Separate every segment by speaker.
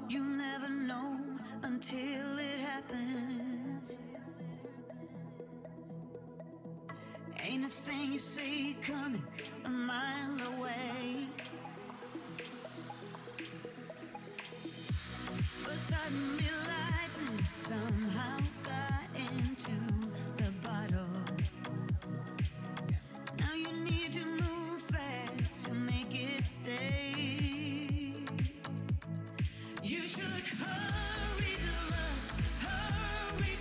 Speaker 1: You never know until it happens. Ain't a thing you see coming a mile away. But suddenly lightning somehow got into the bottle. Now you need to move fast to make it stay. You should hurry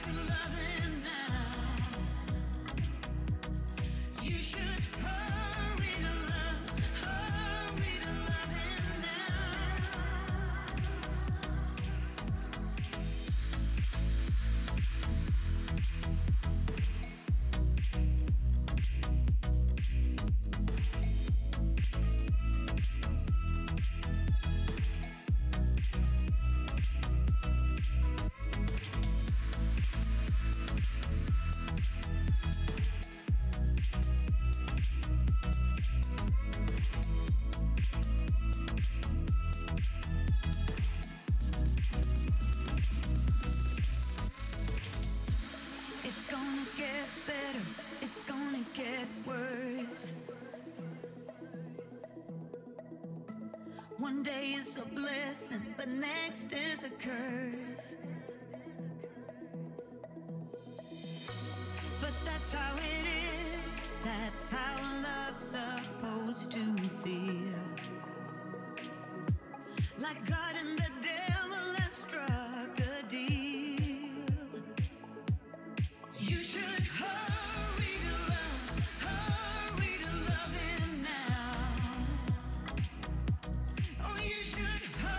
Speaker 1: to loving now. You should hurry to loving now. It's gonna get better, it's gonna get worse. One day is a blessing, the next is a curse. But that's how it is, that's how love's supposed to feel. Like God and the devil have struck a deal. You should hurry to loving now. Oh, you should hurry.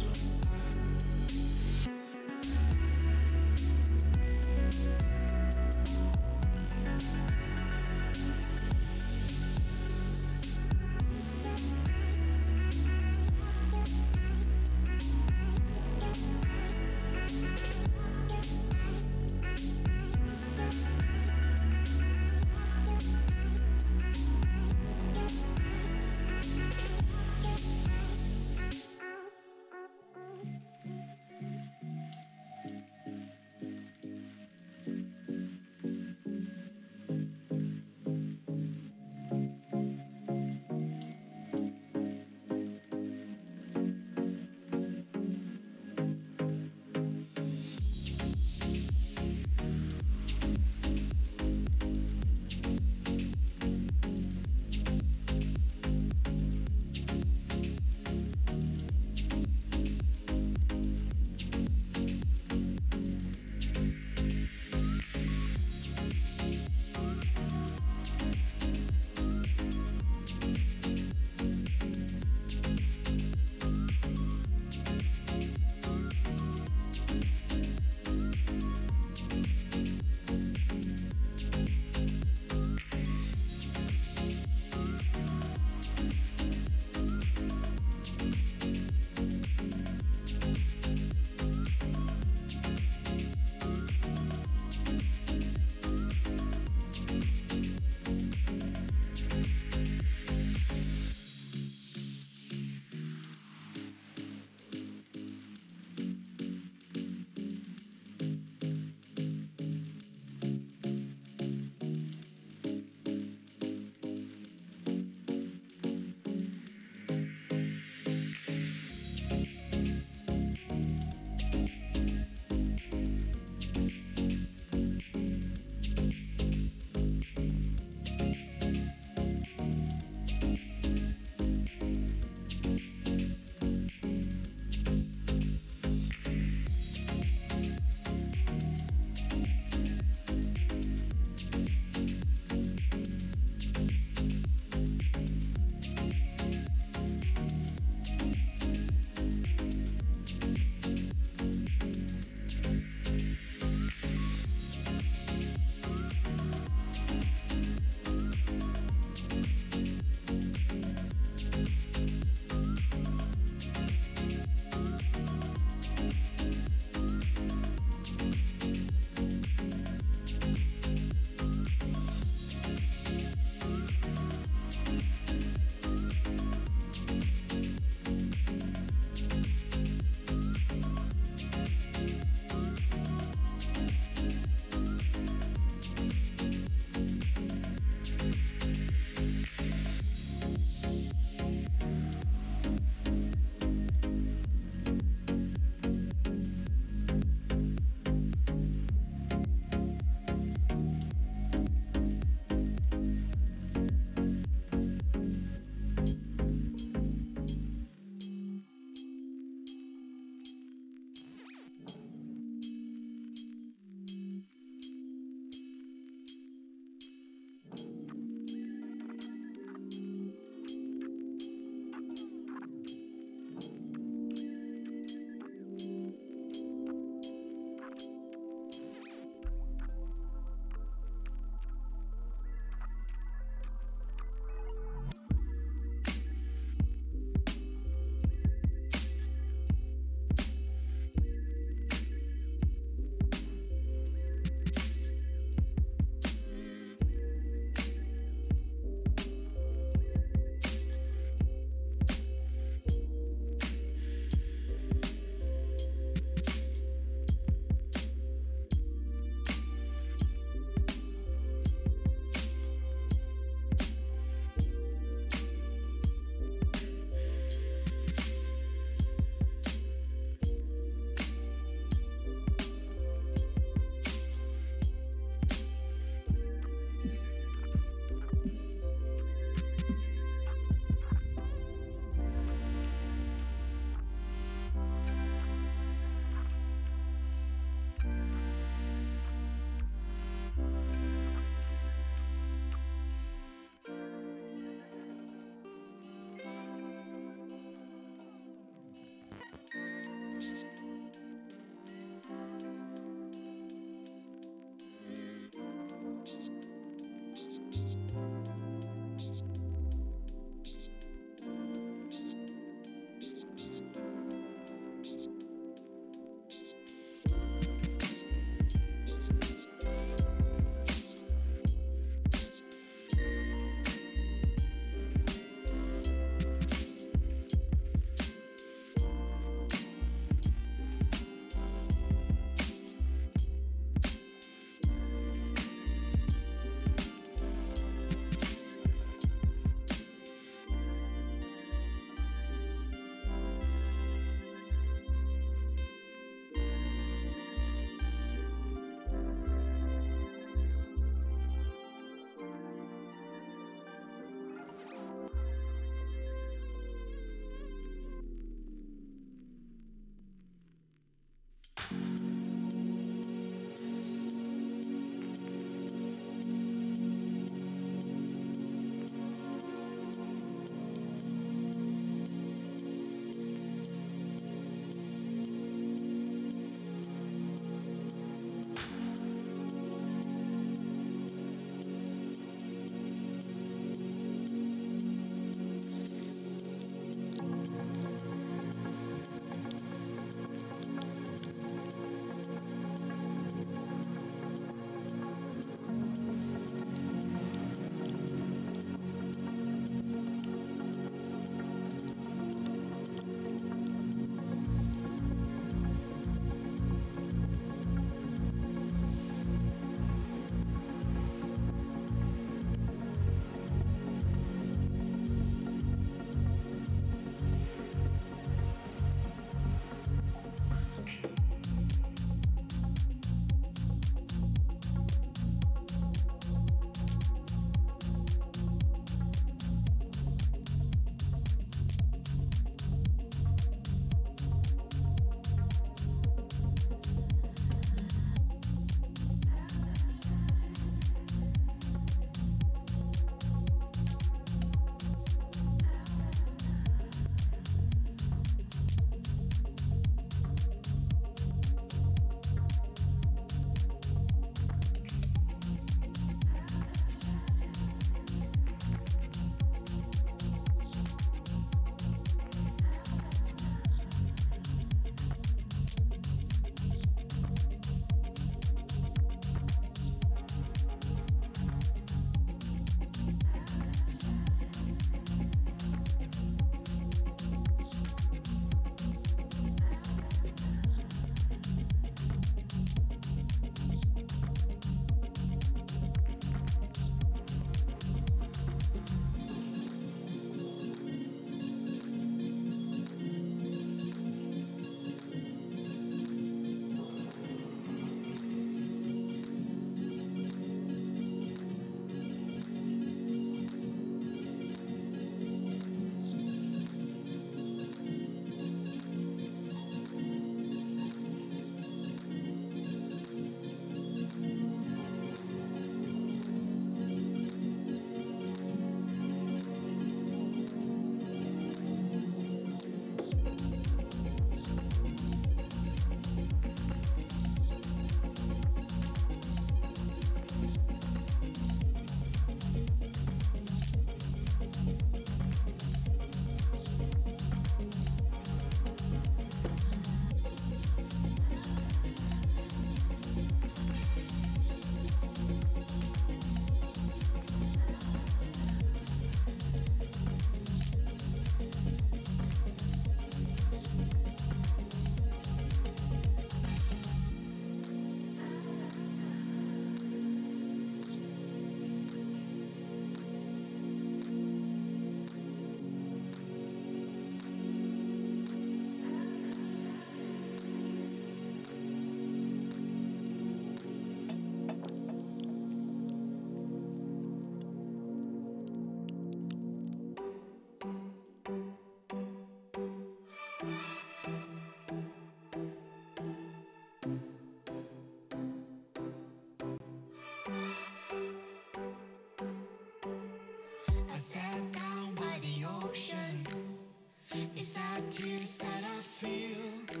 Speaker 1: tears that I feel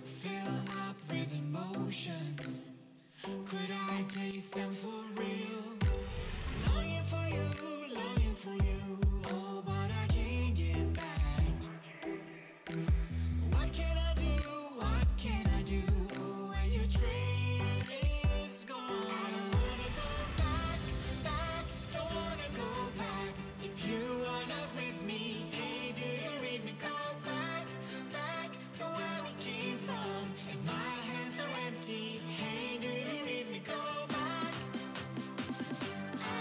Speaker 1: fill up with emotions. Could I taste them for real? Longing for you, longing for you. Oh, but I can't get back. What can I do? What can I do? Oh, when your train is gone. I don't wanna go back, back. Don't wanna go back. If you are not with me, hey, do you read me? Go back, back to where we came from. If my hands are empty, hey, do you read me? Go back. I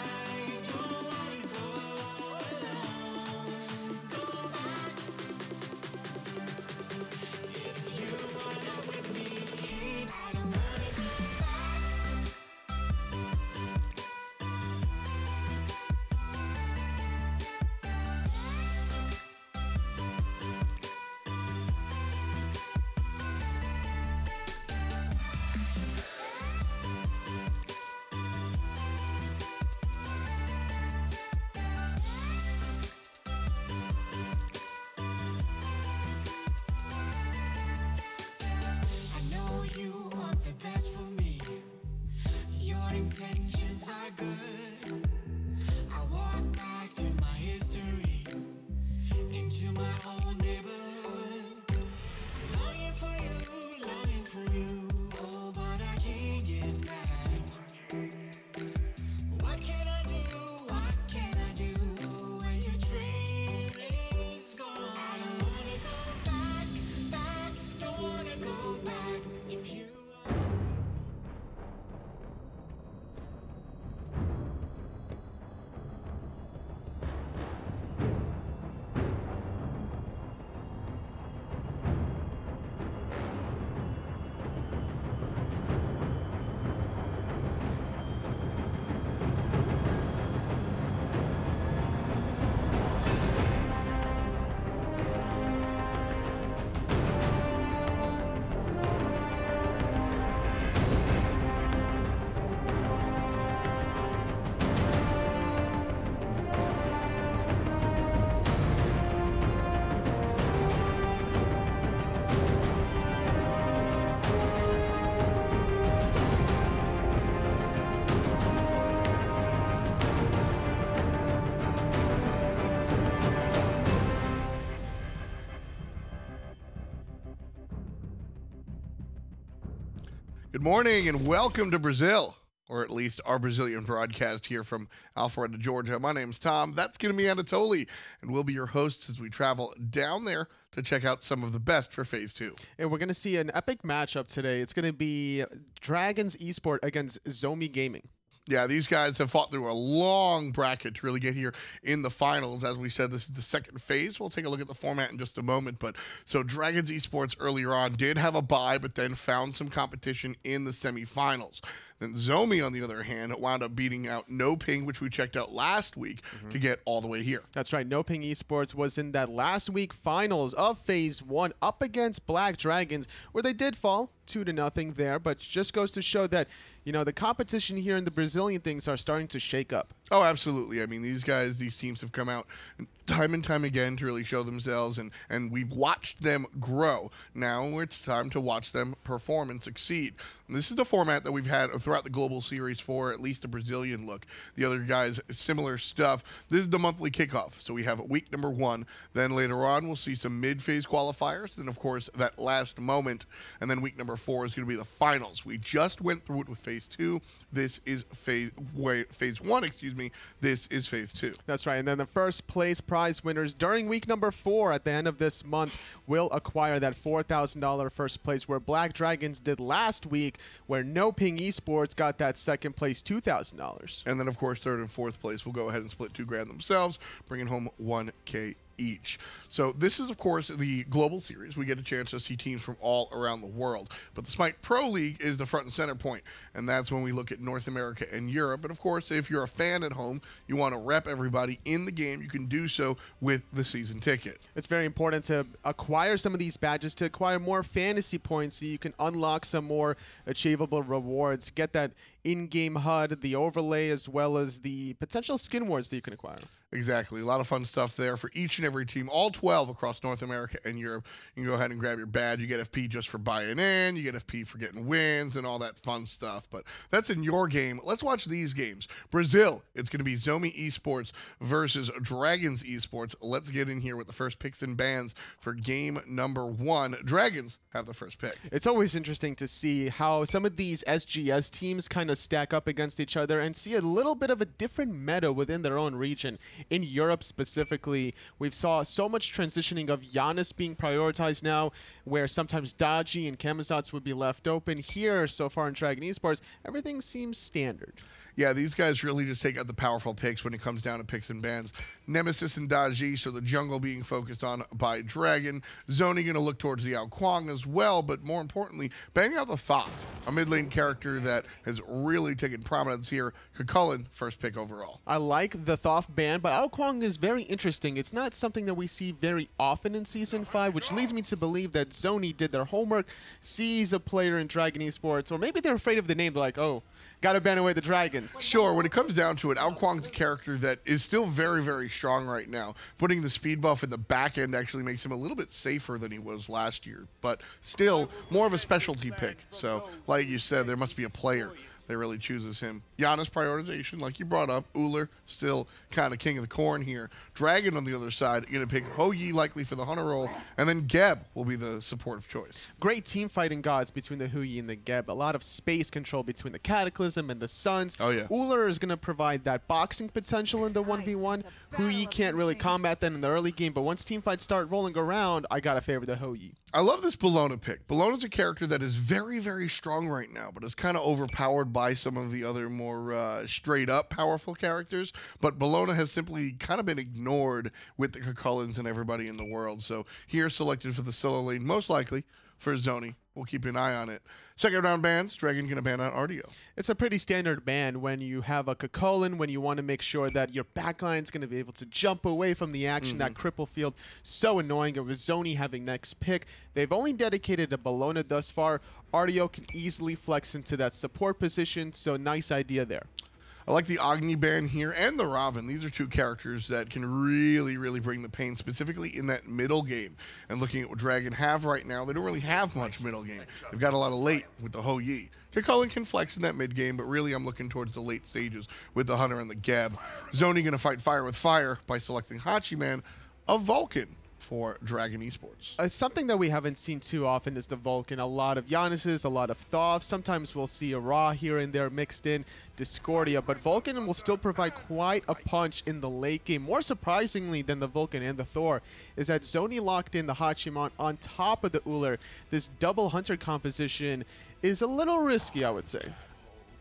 Speaker 1: don't wanna go alone. Go back. If you are not with me, hey, I don't wanna go back. I know you want the best for me. Your intentions are good. I walk back to my history, into my old neighborhood. Longing for you, longing for you. Oh, but I can't get back. What can I do? What can I do? Oh, when your train is gone. I don't wanna go back, back. Don't wanna go back. If you are
Speaker 2: Good morning and welcome to Brazil, or at least our Brazilian broadcast here from Alpharetta, Georgia. My name's Tom. That's going to be Anatoly, and we'll be your hosts as we travel down there to check out some of the best for Phase 2.
Speaker 3: And we're going to see an epic matchup today. It's going to be Dragons Esport against Zomi Gaming.
Speaker 2: Yeah, these guys have fought through a long bracket to really get here in the finals. As we said, this is the second phase. We'll take a look at the format in just a moment. But so Dragons Esports earlier on did have a bye, but then found some competition in the semifinals. Then Zomi, on the other hand, wound up beating out No Ping, which we checked out last week, to get all the way here.
Speaker 3: That's right. No Ping Esports was in that last week finals of Phase 1 up against Black Dragons, where they did fall 2-0 there, but just goes to show that, you know, the competition here in the Brazilian things are starting to shake up.
Speaker 2: Oh, absolutely. I mean, these teams have come out time and time again to really show themselves, and we've watched them grow. Now it's time to watch them perform and succeed. And this is the format that we've had throughout the global series for at least a Brazilian look. The other guys, similar stuff. This is the monthly kickoff. So we have week number 1. Then later on, we'll see some mid-phase qualifiers. Then, of course, that last moment. And then week number 4 is going to be the finals. We just went through it with Phase 2. This is Phase 1, excuse me. This is Phase 2.
Speaker 3: That's right. And then the first place prize winners during week number 4 at the end of this month will acquire that $4,000 first place, where Black Dragons did last week, where No Ping Esports got that second place $2,000.
Speaker 2: And then, of course, third and fourth place will go ahead and split $2,000 themselves, bringing home $1K each. So this is, of course, the global series. We get a chance to see teams from all around the world. But the SMITE Pro League is the front and center point, and that's when we look at North America and Europe. But, of course, if you're a fan at home, you want to rep everybody in the game, you can do so with the season ticket.
Speaker 3: It's very important to acquire some of these badges, to acquire more fantasy points so you can unlock some more achievable rewards, get that in-game HUD, the overlay, as well as the potential skin wards that you can acquire.
Speaker 2: Exactly. A lot of fun stuff there for each and every team, all 12 across North America and Europe. You can go ahead and grab your badge. You get FP just for buying in. You get FP for getting wins and all that fun stuff. But that's in your game. Let's watch these games. Brazil, it's going to be Zomi Esports versus Dragons Esports. Let's get in here with the first picks and bans for game number 1. Dragons have the first pick.
Speaker 3: It's always interesting to see how some of these SGS teams kind of stack up against each other and see a little bit of a different meta within their own region. In Europe specifically, we've saw so much transitioning of Giannis being prioritized now, where sometimes Dodgy and Camazotz would be left open. Here, so far in Dragon Esports, everything seems standard.
Speaker 2: Yeah, these guys really just take out the powerful picks when it comes down to picks and bans. Nemesis and Daji, so the jungle being focused on by Dragon. Zoni going to look towards the Ao Kuang as well, but more importantly, banning out the Thoth, a mid lane character that has really taken prominence here. Kukulin, first pick overall.
Speaker 3: I like the Thoth ban, but Ao Kuang is very interesting. It's not something that we see very often in Season 5, which leads me to believe that Zoni did their homework, sees a player in Dragon Esports, or maybe they're afraid of the name. They're like, oh, gotta ban away the Dragons.
Speaker 2: Sure, when it comes down to it, Ao Kuang's a character that is still very, very strong right now. Putting the speed buff in the back end actually makes him a little bit safer than he was last year, but still more of a specialty pick. So, like you said, there must be a player that really chooses him. Giannis prioritization, like you brought up. Uller still kind of king of the corn here. Dragon on the other side, going to pick Hoyi likely for the Hunter role, and then Geb will be the support of choice.
Speaker 3: Great team fighting gods between the Huyi and the Geb. A lot of space control between the Cataclysm and the Suns.
Speaker 2: Oh, yeah.
Speaker 3: Uller is going to provide that boxing potential in the 1v1. Huyi can't really combat that in the early game, but once team fights start rolling around, I got to favor the Hoyi.
Speaker 2: I love this Bologna pick. Bologna's a character that is very, very strong right now, but is kind of overpowered by some of the other more straight-up powerful characters. But Bologna has simply kind of been ignored with the Kukulins and everybody in the world. So here selected for the solo lane, most likely for Zoni. We'll keep an eye on it. Second round bans, Dragon going to ban out RDO.
Speaker 3: It's a pretty standard ban when you have a Kukulin, when you want to make sure that your backline's going to be able to jump away from the action. That cripple field, so annoying. It was Zoni having next pick. They've only dedicated a Bologna thus far. RDO can easily flex into that support position, so nice idea there.
Speaker 2: I like the Agni ban here and the Raven. These are two characters that can really, really bring the pain, specifically in that middle game. And looking at what Dragon have right now, they don't really have much middle game. They've got a lot of late with the Ho Yi. Kukulin can flex in that mid game, but really I'm looking towards the late stages with the Hunter and the Geb. Zoni going to fight fire with fire by selecting Hachiman, a Vulcan for Dragon Esports.
Speaker 3: Something that we haven't seen too often is the Vulcan. A lot of Giannis's, a lot of Thoth. Sometimes we'll see a Ra here and there mixed in, Discordia, but Vulcan will still provide quite a punch in the late game. More surprisingly than the Vulcan and the Thor is that Zoni locked in the Hachiman on top of the Uller. This double Hunter composition is a little risky, I would say.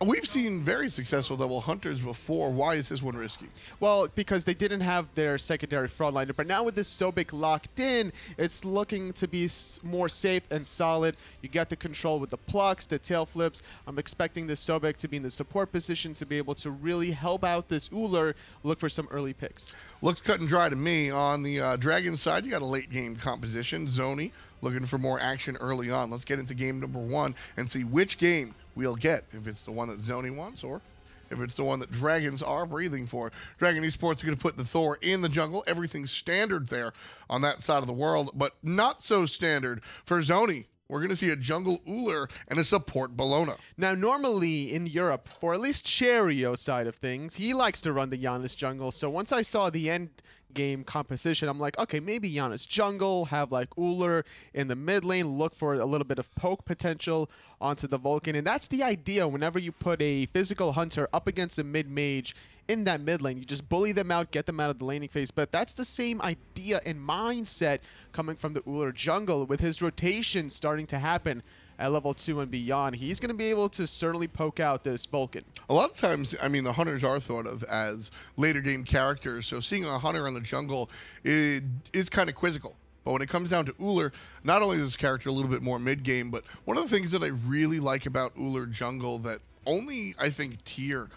Speaker 2: We've seen very successful double Hunters before. Why is this one risky?
Speaker 3: Well, because they didn't have their secondary frontliner, but now with this Sobek locked in, it's looking to be more safe and solid. You get the control with the plucks, the tail flips. I'm expecting this Sobek to be in the support position to be able to really help out this Uller, look for some early picks.
Speaker 2: Looks cut and dry to me. On the Dragon side, you got a late game composition. Zoni looking for more action early on. Let's get into game number 1 and see which game we'll get, if it's the one that Zoni wants or if it's the one that Dragons are breathing for. Dragon Esports are going to put the Thor in the jungle. Everything's standard there on that side of the world, but not so standard for Zoni. We're going to see a jungle Uller and a support Bologna.
Speaker 3: Now, normally in Europe, for at least Cherio side of things, he likes to run the Giannis jungle. So once I saw the end game composition, I'm like, okay, maybe Giannis jungle, have like Uller in the mid lane, look for a little bit of poke potential onto the Vulcan. And that's the idea whenever you put a physical hunter up against a mid mage in that mid lane. You just bully them out, get them out of the laning phase. But that's the same idea and mindset coming from the Uller jungle with his rotation starting to happen at level 2 and beyond. He's going to be able to certainly poke out this Vulcan.
Speaker 2: A lot of times, I mean, the Hunters are thought of as later game characters, so seeing a Hunter in the jungle is kind of quizzical. But when it comes down to Uller, not only is this character a little bit more mid-game, but one of the things that I really like about Uller jungle that only, I think, tier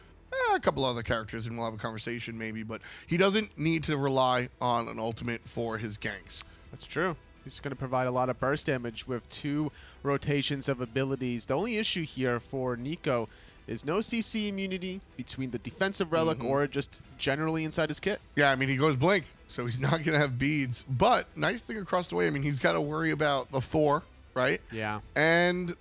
Speaker 2: a couple other characters, and we'll have a conversation maybe, but he doesn't need to rely on an ultimate for his ganks.
Speaker 3: That's true. He's going to provide a lot of burst damage with 2 rotations of abilities. The only issue here for Nico is no CC immunity between the defensive relic or just generally inside his kit.
Speaker 2: Yeah, I mean, he goes blink, so he's not going to have beads. But nice thing across the way, I mean, he's got to worry about the Thor, right?
Speaker 3: Yeah.
Speaker 2: And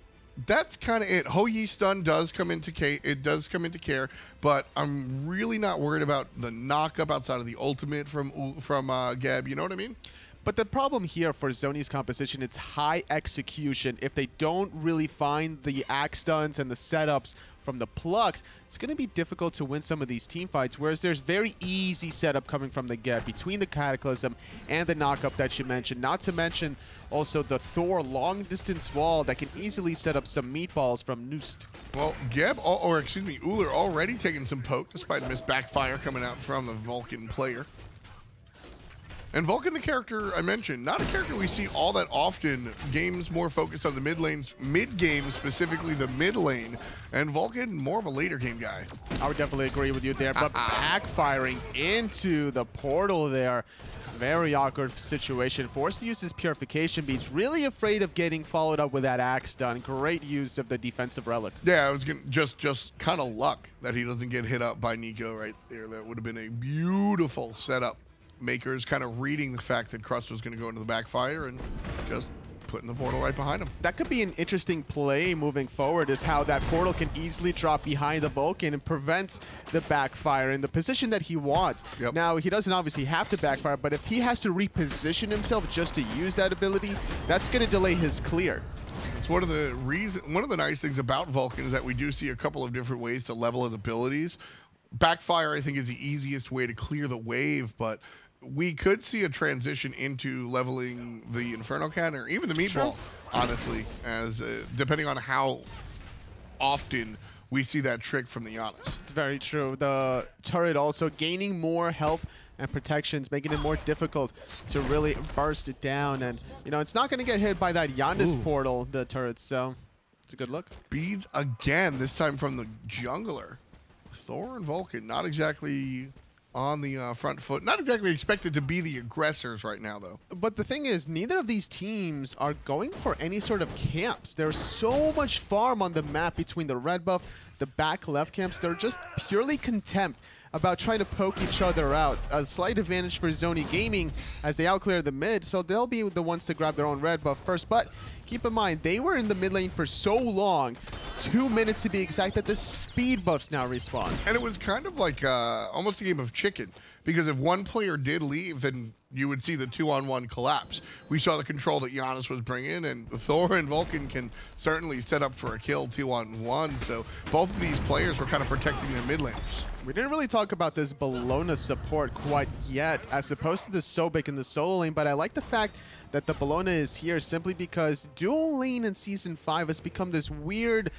Speaker 2: that's kind of it. Ho Yi stun does come into care, but I'm really not worried about the knock-up outside of the ultimate from Geb. You know what I mean?
Speaker 3: But the problem here for Zony's composition, it's high execution. If they don't really find the axe stuns and the setups from the plucks, it's going to be difficult to win some of these team fights, whereas there's very easy setup coming from the Geb between the Cataclysm and the knockup that you mentioned, not to mention also the Thor long distance wall that can easily set up some meatballs from Noost.
Speaker 2: Well, Geb, Uller already taking some poke despite a missed backfire coming out from the Vulcan player. And Vulcan, the character I mentioned, not a character we see all that often. Games more focused on the mid lanes, mid-game, specifically the mid lane. And Vulcan, more of a later game guy.
Speaker 3: I would definitely agree with you there, but backfiring into the portal there. Very awkward situation. Forced to use his purification beads. Really afraid of getting followed up with that axe done. Great use of the defensive relic.
Speaker 2: Yeah, I was gonna just kind of luck that he doesn't get hit up by Nico right there. That would have been a beautiful setup. Makers kind of reading the fact that Crust was going to go into the backfire and just putting the portal right behind him.
Speaker 3: That could be an interesting play moving forward, is how that portal can easily drop behind the Vulcan and prevents the backfire in the position that he wants.
Speaker 2: Yep.
Speaker 3: Now, he doesn't obviously have to backfire, but if he has to reposition himself just to use that ability, that's going to delay his clear.
Speaker 2: It's one of the nice things about Vulcan is that we do see a couple of different ways to level his abilities. Backfire, I think, is the easiest way to clear the wave, but we could see a transition into leveling the Inferno Cannon or even the Meatball, honestly, as depending on how often we see that trick from the Giannis.
Speaker 3: It's very true. The turret also gaining more health and protections, making it more difficult to really burst it down. And, you know, it's not going to get hit by that Giannis portal, the turret, so it's a good look.
Speaker 2: Beads again, this time from the jungler. Thor and Vulcan, not exactly on the front foot. Not exactly expected to be the aggressors right now, though.
Speaker 3: But the thing is, neither of these teams are going for any sort of camps. There's so much farm on the map between the red buff, the back left camps. They're just purely contempt about trying to poke each other out. A slight advantage for Zony Gaming as they outclear the mid, so they'll be the ones to grab their own red buff first. But keep in mind, they were in the mid lane for so long, 2 minutes to be exact, that the speed buffs now respawn.
Speaker 2: And it was kind of like almost a game of chicken, because if one player did leave, then you would see the 2-on-1 collapse. We saw the control that Giannis was bringing, and Thor and Vulcan can certainly set up for a kill 2-on-1. So both of these players were kind of protecting their mid lanes.
Speaker 3: We didn't really talk about this Bologna support quite yet, as opposed to the Sobek in the solo lane, but I like the fact that the Bologna is here simply because dual lane in Season 5 has become this weird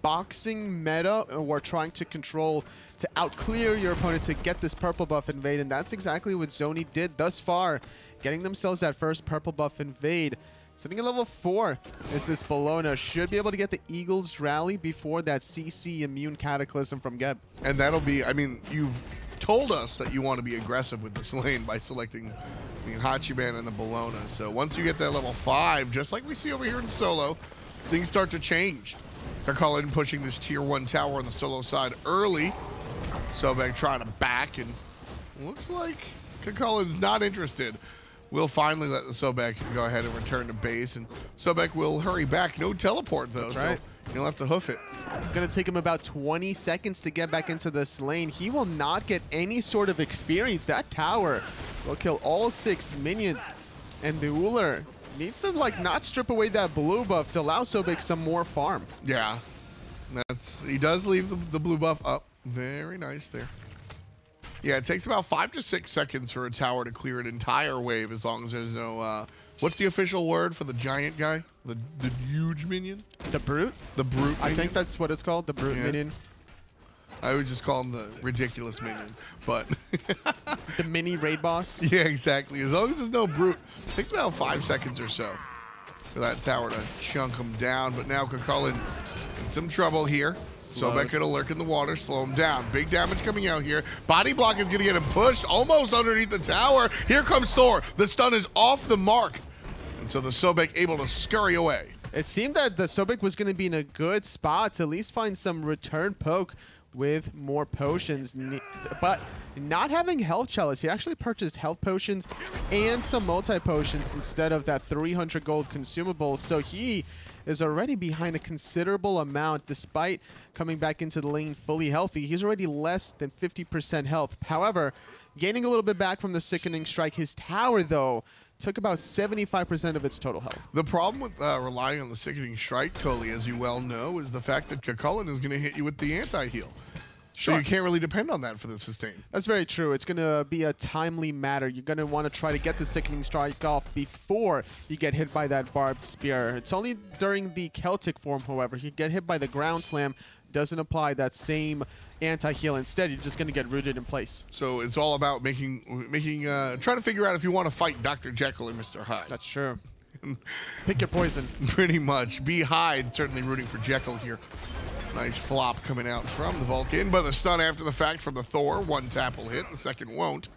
Speaker 3: boxing meta we're trying to control to outclear your opponent to get this purple buff invade, and that's exactly what Zony did thus far, getting themselves that first purple buff invade. Sitting at level 4 is this Bologna. Should be able to get the Eagles rally before that CC immune Cataclysm from Geb.
Speaker 2: And that'll be, I mean, you've told us that you want to be aggressive with this lane by selecting the Hachiman and the Bologna. So once you get that level 5, just like we see over here in solo, things start to change. Kakalin pushing this tier 1 tower on the solo side early. Sobek trying to back, and looks like Kakalin's not interested. We'll finally let the Sobek go ahead and return to base, and Sobek will hurry back. No teleport, though,
Speaker 3: That's right.
Speaker 2: So he'll have to hoof it.
Speaker 3: It's going to take him about 20 seconds to get back into this lane. He will not get any sort of experience. That tower will kill all 6 minions, and the Uller needs to, like, not strip away that blue buff to allow Sobek some more farm.
Speaker 2: Yeah, he does leave the blue buff up. Very nice there. Yeah, it takes about 5 to 6 seconds for a tower to clear an entire wave, as long as there's no, what's the official word for the giant guy? The huge minion?
Speaker 3: The Brute?
Speaker 2: The Brute
Speaker 3: I
Speaker 2: minion?
Speaker 3: think that's what it's called, the Brute minion.
Speaker 2: I would just call him the ridiculous minion, but...
Speaker 3: The mini raid boss?
Speaker 2: Yeah, exactly. As long as there's no Brute. It takes about 5 seconds or so for that tower to chunk him down, but now Kakalin in some trouble here. Sobek gonna lurk in the water, slow him down. Big damage coming out here. Body block is gonna get him pushed almost underneath the tower. Here comes Thor. The stun is off the mark. And so the Sobek able to scurry away.
Speaker 3: It seemed that the Sobek was going to be in a good spot to at least find some return poke with more potions, but not having health chalice. He actually purchased health potions and some multi-potions instead of that 300 gold consumable, so he is already behind a considerable amount despite coming back into the lane fully healthy. He's already less than 50% health. However, gaining a little bit back from the Sickening Strike. His tower, though, took about 75% of its total health.
Speaker 2: The problem with relying on the Sickening Strike, Tully, as you well know, is the fact that Kakulin is going to hit you with the anti-heal.
Speaker 3: Sure.
Speaker 2: So you can't really depend on that for the sustain.
Speaker 3: That's very true. It's going to be a timely matter. You're going to want to try to get the Sickening Strike off before you get hit by that Barbed Spear. It's only during the Celtic form, however. You get hit by the Ground Slam, doesn't apply that same anti-heal. Instead, you're just going to get rooted in place.
Speaker 2: So it's all about trying to figure out if you want to fight Dr. Jekyll and Mr. Hyde.
Speaker 3: That's true. Pick your poison.
Speaker 2: Pretty much. Be Hyde, certainly rooting for Jekyll here. Nice flop coming out from the Vulcan, but the stun after the fact from the Thor. One tap will hit, the second won't.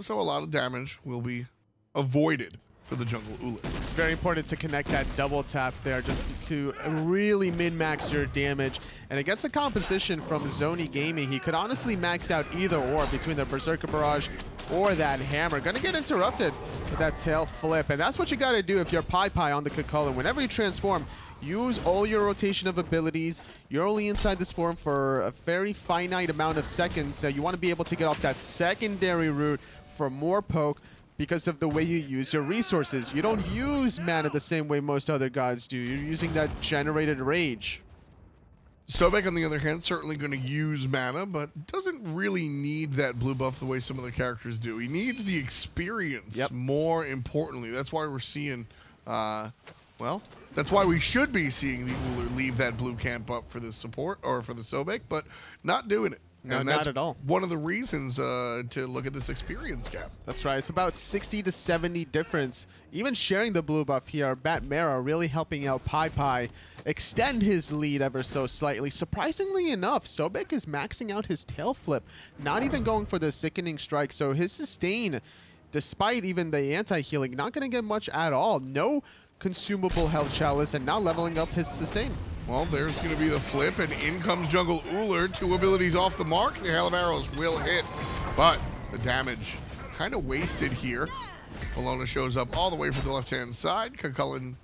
Speaker 2: So a lot of damage will be avoided for the jungle Ullr.
Speaker 3: It's very important to connect that double tap there just to really min-max your damage. And against the composition from Zoni Gaming, he could honestly max out either or between the Berserker Barrage or that hammer. Gonna get interrupted with that tail flip. And that's what you gotta do if you're Pai on the Kakulin. Whenever you transform, use all your rotation of abilities. You're only inside this form for a very finite amount of seconds, so you want to be able to get off that secondary route for more poke because of the way you use your resources. You don't use mana the same way most other gods do. You're using that generated rage.
Speaker 2: Sobek, on the other hand, certainly going to use mana, but doesn't really need that blue buff the way some other characters do. He needs the experience, more importantly. That's why we're seeing, well, that's why we should be seeing the Ullr leave that blue camp up for the support, or for the Sobek, but not doing it.
Speaker 3: No,
Speaker 2: and that's
Speaker 3: not at all.
Speaker 2: One of the reasons to look at this experience gap.
Speaker 3: That's right. It's about 60 to 70 difference. Even sharing the blue buff here, Bat Mara really helping out Pai extend his lead ever so slightly. Surprisingly enough, Sobek is maxing out his tail flip, not even going for the Sickening Strike. So his sustain, despite even the anti-healing, not going to get much at all. No consumable health chalice, and now leveling up his sustain.
Speaker 2: Well, there's going to be the flip, and in comes Jungle Ullr. Two abilities off the mark. The Hail of Arrows will hit, but the damage kind of wasted here. Bologna shows up all the way from the left-hand side. Kakulin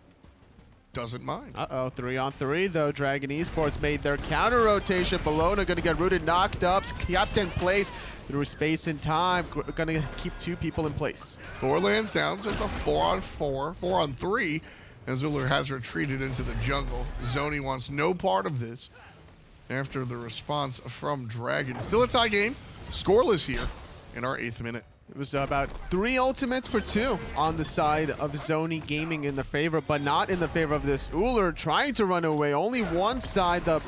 Speaker 2: doesn't mind.
Speaker 3: Uh-oh, 3-on-3, though. Dragon Esports made their counter rotation. Bologna going to get rooted, knocked up, kept in place through space and time. Going to keep two people in place.
Speaker 2: Thor lands down, so it's a 4-on-4, 4-on-3, as Ullr has retreated into the jungle. Zoni wants no part of this after the response from Dragon. Still a tie game, scoreless here in our 8th minute.
Speaker 3: It was about 3 ultimates for 2 on the side of Zoni Gaming in the favor, but not in the favor of this Ullr trying to run away. Only one side, the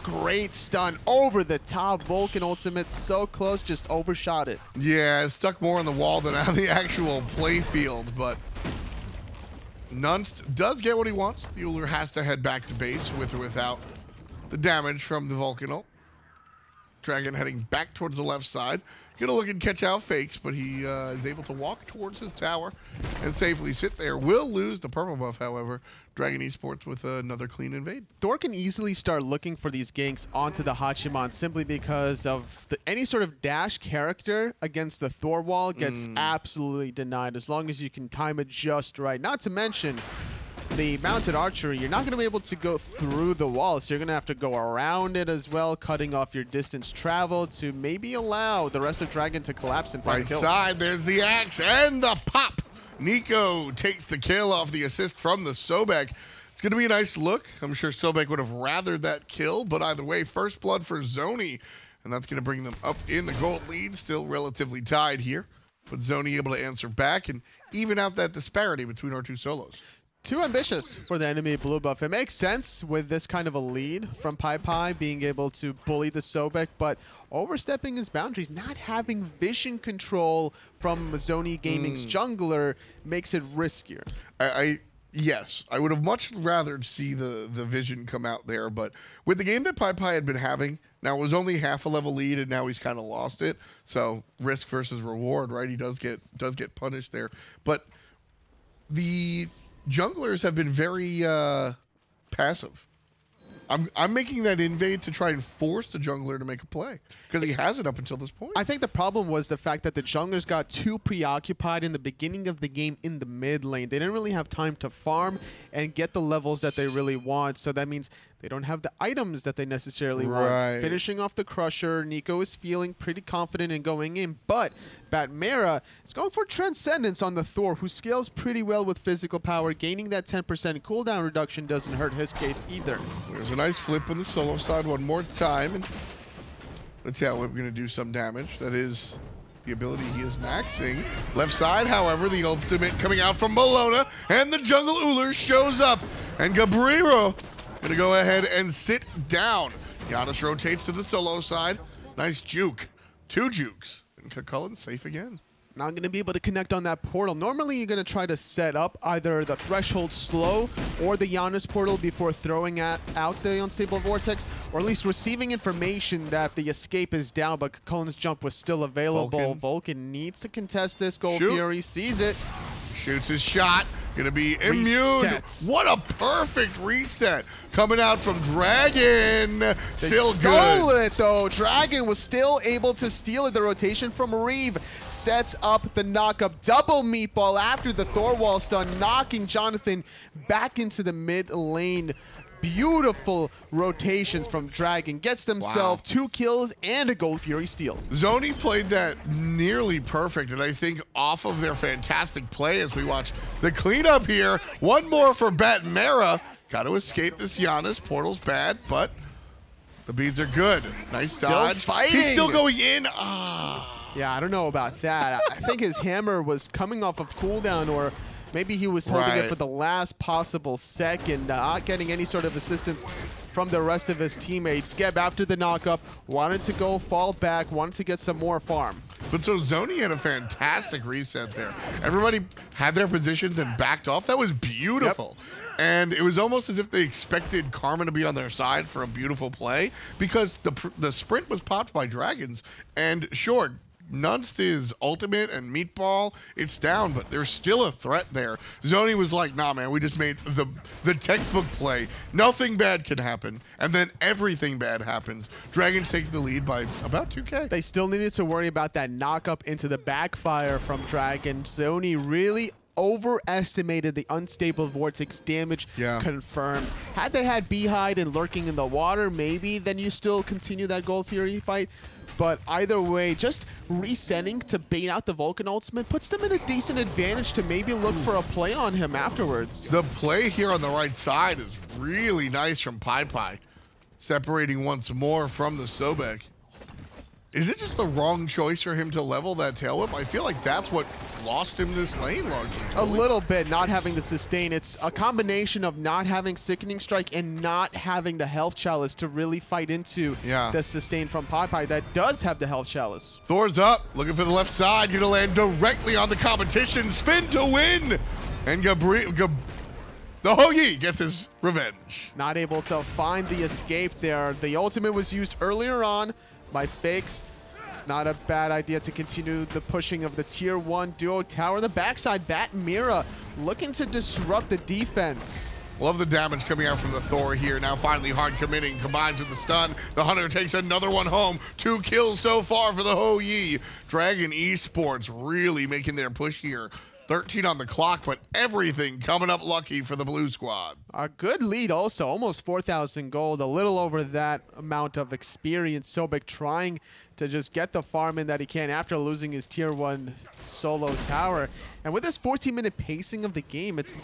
Speaker 3: great stun over the top. Vulcan ultimate so close, just overshot it.
Speaker 2: Yeah, it stuck more on the wall than on the actual play field, but Nunst does get what he wants. The Ullr has to head back to base with or without the damage from the Vulcan ult. Dragon heading back towards the left side. Gonna look and catch out fakes, but he is able to walk towards his tower and safely sit there. Will lose the purple buff, however. Dragon Esports with another clean invade.
Speaker 3: Thor can easily start looking for these ganks onto the Hachiman simply because of any sort of dash character against the Thor wall gets absolutely denied as long as you can time it just right. Not to mention the mounted archery, you're not going to be able to go through the wall, so you're going to have to go around it as well, cutting off your distance travel to maybe allow the rest of Dragon to collapse and find a kill.
Speaker 2: Right side, there's the axe and the pop. Nico takes the kill off the assist from the Sobek. It's going to be a nice look. I'm sure Sobek would have rathered that kill, but either way, first blood for Zoni, and that's going to bring them up in the gold lead, still relatively tied here. But Zoni able to answer back and even out that disparity between our two solos.
Speaker 3: Too ambitious for the enemy blue buff. It makes sense with this kind of a lead from Pai being able to bully the Sobek, but overstepping his boundaries, not having vision control from Zoni Gaming's jungler makes it riskier.
Speaker 2: Yes, I would have much rather see the vision come out there, but with the game that Pai had been having, now it was only half a level lead and now he's kind of lost it. So risk versus reward, right? He does get punished there. But the junglers have been very passive. I'm making that invade to try and force the jungler to make a play because he hasn't up until this point.
Speaker 3: I think the problem was the fact that the junglers got too preoccupied in the beginning of the game in the mid lane. They didn't really have time to farm and get the levels that they really want. So that means they don't have the items that they necessarily want. Finishing off the Crusher, Nico is feeling pretty confident in going in, but Batmera is going for Transcendence on the Thor, who scales pretty well with physical power. Gaining that 10% cooldown reduction doesn't hurt his case either.
Speaker 2: There's a nice flip on the solo side one more time, and let's see how we're going to do some damage. That is the ability he is maxing. Left side, however, the ultimate coming out from Bologna, and the jungle Uller shows up, and Gabriel going to go ahead and sit down. Giannis rotates to the solo side. Nice juke. 2 jukes. And Cullen's safe again.
Speaker 3: Not going to be able to connect on that portal. Normally, you're going to try to set up either the Threshold slow or the Giannis portal before throwing out the Unstable Vortex, or at least receiving information that the escape is down, but Cullen's jump was still available. Vulcan needs to contest this. Gold Fury sees it.
Speaker 2: Shoots his shot. Gonna be immune.
Speaker 3: Reset.
Speaker 2: What a perfect reset. Coming out from Dragon. Still
Speaker 3: stole
Speaker 2: good.
Speaker 3: It though. Dragon was still able to steal it. The rotation from Reeve sets up the knockup. Double meatball after the Thor wall stun, knocking Jonathan back into the mid lane. Beautiful rotations from Dragon. Gets themselves 2 kills and a Gold Fury steal.
Speaker 2: Zoni played that nearly perfect, and I think off of their fantastic play as we watch the cleanup here. One more for Batmera. Got to escape this Giannis. Portal's bad, but the beads are good. Nice
Speaker 3: still
Speaker 2: dodge.
Speaker 3: Fighting.
Speaker 2: He's still going in.
Speaker 3: Yeah, I don't know about that. I think his hammer was coming off of cooldown, or maybe he was holding it for the last possible second, not getting any sort of assistance from the rest of his teammates. Geb, after the knockup, wanted to go fall back, wanted to get some more farm.
Speaker 2: But so Zoni had a fantastic reset there. Everybody had their positions and backed off. That was beautiful. Yep. And it was almost as if they expected Karma to be on their side for a beautiful play, because the sprint was popped by Dragons. And sure, nunced his ultimate and meatball, it's down, but there's still a threat there. Zoni was like, nah, man, we just made the textbook play. Nothing bad can happen, and then everything bad happens. Dragons takes the lead by about 2K.
Speaker 3: They still needed to worry about that knock-up into the backfire from Dragon. Zoni really overestimated the Unstable Vortex damage. Confirmed. Had they had Beehide and lurking in the water, maybe then you still continue that Gold Fury fight. But either way, just resetting to bait out the Vulcan ultimate puts them in a decent advantage to maybe look for a play on him afterwards.
Speaker 2: The play here on the right side is really nice from Pai, separating once more from the Sobek. Is it just the wrong choice for him to level that tail whip? I feel like that's what lost him this lane largely.
Speaker 3: A little bit, not having the sustain. It's a combination of not having Sickening Strike and not having the Health Chalice to really fight into the sustain from Pai that does have the Health Chalice.
Speaker 2: Thor's up, looking for the left side. Gonna land directly on the competition. Spin to win. And the Hoyi gets his revenge.
Speaker 3: Not able to find the escape there. The ultimate was used earlier on by Fakes. It's not a bad idea to continue the pushing of the tier 1 duo tower. On the backside, Batmera looking to disrupt the defense.
Speaker 2: Love the damage coming out from the Thor here. Now finally hard committing, combines with the stun. The Hunter takes another one home. 2 kills so far for the Hoyi. Dragon Esports really making their push here. 13 on the clock, but everything coming up lucky for the blue squad.
Speaker 3: A good lead also, almost 4,000 gold, a little over that amount of experience. Sobek trying to just get the farm in that he can after losing his tier 1 solo tower. And with this 14-minute pacing of the game, it's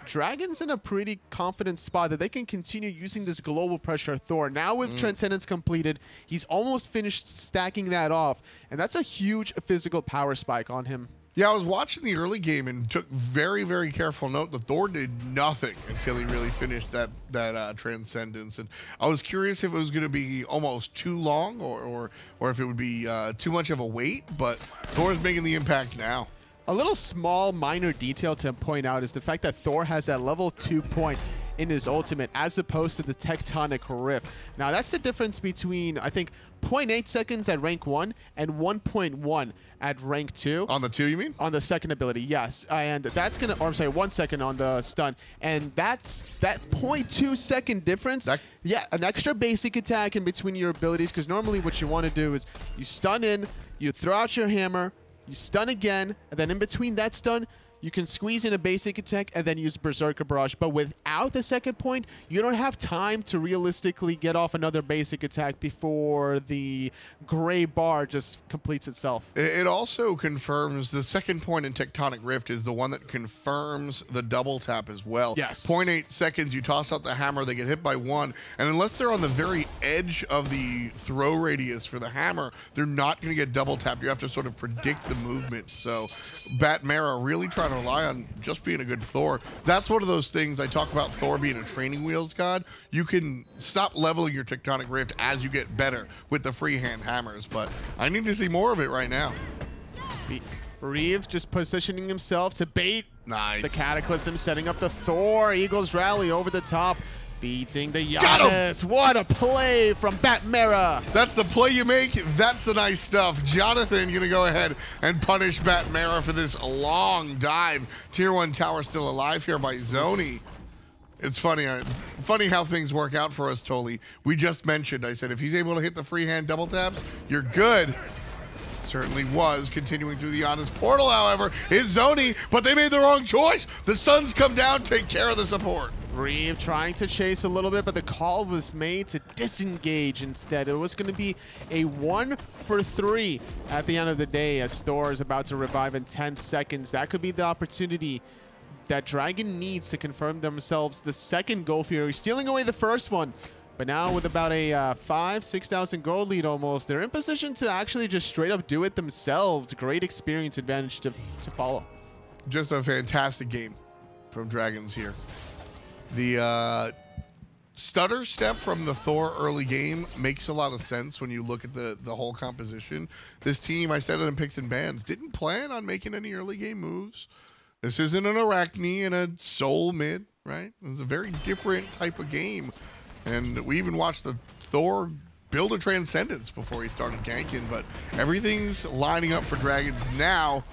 Speaker 3: Dragon's in a pretty confident spot that they can continue using this global pressure Thor. Now with Transcendence completed, he's almost finished stacking that off, and that's a huge physical power spike on him.
Speaker 2: Yeah, I was watching the early game and took very, very careful note that Thor did nothing until he really finished that Transcendence. And I was curious if it was going to be almost too long or if it would be too much of a wait, but Thor's making the impact now.
Speaker 3: A little small minor detail to point out is the fact that Thor has that level 2 point in his ultimate, as opposed to the Tectonic Rift. Now, that's the difference between, I think, 0.8 seconds at rank 1 and 1.1 at rank 2.
Speaker 2: On the 2, you mean?
Speaker 3: On the second ability, yes. And that's going to, or I'm sorry, 1 second on the stun. And that's that 0.2 second difference. Yeah, an extra basic attack in between your abilities, because normally what you want to do is you stun in, you throw out your hammer, you stun again, and then in between that stun, you can squeeze in a basic attack and then use Berserker Barrage. But without the second point, you don't have time to realistically get off another basic attack before the gray bar just completes itself.
Speaker 2: It also confirms the second point in Tectonic Rift is the one that confirms the double tap as well.
Speaker 3: Yes.
Speaker 2: 0.8 seconds, you toss out the hammer, they get hit by 1, and unless they're on the very edge of the throw radius for the hammer, they're not going to get double tapped. You have to sort of predict the movement. So Batmara really trying to rely on just being a good Thor. That's one of those things I talk about Thor being a training wheels god. You can stop leveling your Tectonic Rift as you get better with the freehand hammers, but I need to see more of it right now.
Speaker 3: Reeve just positioning himself to bait
Speaker 2: the
Speaker 3: Cataclysm, setting up the Thor. Eagles rally over the top, beating the Giannis. What a play from Batmara.
Speaker 2: That's the play you make. That's the nice stuff. Jonathan going to go ahead and punish Batmara for this long dive. Tier 1 tower still alive here by Zoni. It's funny how things work out for us, Toli. We just mentioned, I said, if he's able to hit the freehand double taps, you're good. Certainly was. Continuing through the Giannis portal, however, is Zoni, but they made the wrong choice. The Suns come down, take care of the support.
Speaker 3: Reeve trying to chase a little bit, but the call was made to disengage instead. It was going to be a 1 for 3 at the end of the day, as Thor is about to revive in 10 seconds. That could be the opportunity that Dragon needs to confirm themselves the second Gold Fury, stealing away the first one. But now with about a 5,000-6,000 gold lead almost, they're in position to actually just straight up do it themselves. Great experience advantage to follow.
Speaker 2: Just a fantastic game from Dragons here. The stutter step from the Thor early game makes a lot of sense when you look at the whole composition. This team, I said it in picks and bans, didn't plan on making any early game moves. This isn't an Arachne and a Soul mid, right? It's a very different type of game. And we even watched the Thor build a Transcendence before he started ganking, but everything's lining up for Dragons now.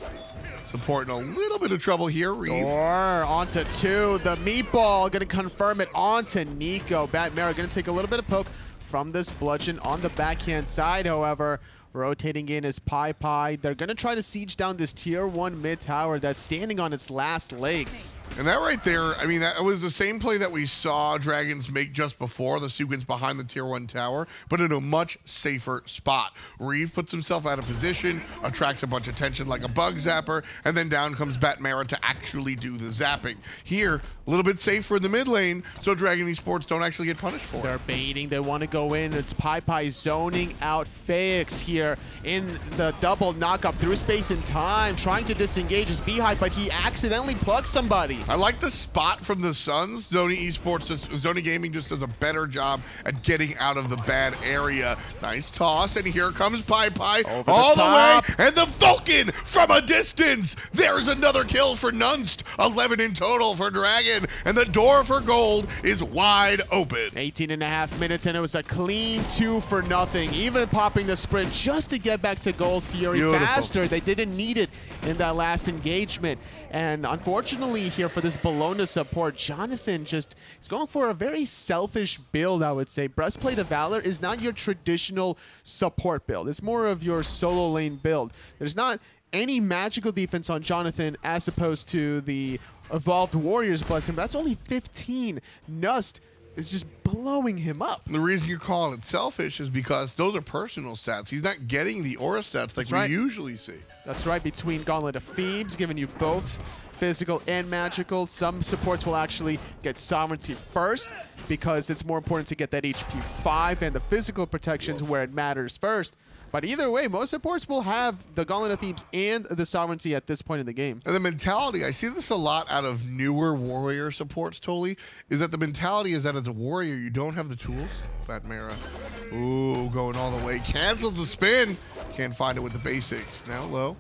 Speaker 2: Supporting a little bit of trouble here, Reeve.
Speaker 3: Thor onto 2. The meatball going to confirm it onto Nico. Batmara going to take a little bit of poke from this bludgeon on the backhand side, however. Rotating in is Pi. They're going to try to siege down this tier 1 mid tower that's standing on its last legs.
Speaker 2: And that right there, I mean, that was the same play that we saw Dragons make just before, the sequence behind the tier 1 tower, but in a much safer spot. Reeve puts himself out of position, attracts a bunch of attention like a bug zapper, and then down comes Batmara to actually do the zapping. Here, a little bit safer in the mid lane, so Dragon Esports don't actually get punished for it.
Speaker 3: They're baiting, they want to go in. It's Pi zoning out Faix here in the double knockup through space and time, trying to disengage his Beehive, but he accidentally plugs somebody.
Speaker 2: I like the spot from the Suns. Zoni Gaming just does a better job at getting out of the bad area. Nice toss, and here comes Pi all the way, and the Vulcan from a distance. There's another kill for Nunst. 11 in total for Dragon, and the door for gold is wide open.
Speaker 3: 18.5 minutes, and it was a clean 2 for nothing. Even popping the sprint just to get back to Gold Fury faster. They didn't need it in that last engagement. And unfortunately here for this Bologna support, Jonathan just is going for a very selfish build, I would say. Breastplate of Valor is not your traditional support build. It's more of your solo lane build. There's not any magical defense on Jonathan as opposed to the Evolved Warriors Blessing. That's only 15. Nust is just blowing him up.
Speaker 2: The reason you're calling it selfish is because those are personal stats. He's not getting the aura stats like we usually see.
Speaker 3: That's right, between Gauntlet of Thebes, giving you both physical and magical. Some supports will actually get Sovereignty first because it's more important to get that HP 5 and the physical protections where it matters first. But either way, most supports will have the Gauntlet of Thebes and the Sovereignty at this point in the game.
Speaker 2: And the mentality, I see this a lot out of newer warrior supports, Toli, is that the mentality is that as a warrior, you don't have the tools. Batmara, ooh, going all the way. Cancels the spin. Can't find it with the basics. Now low.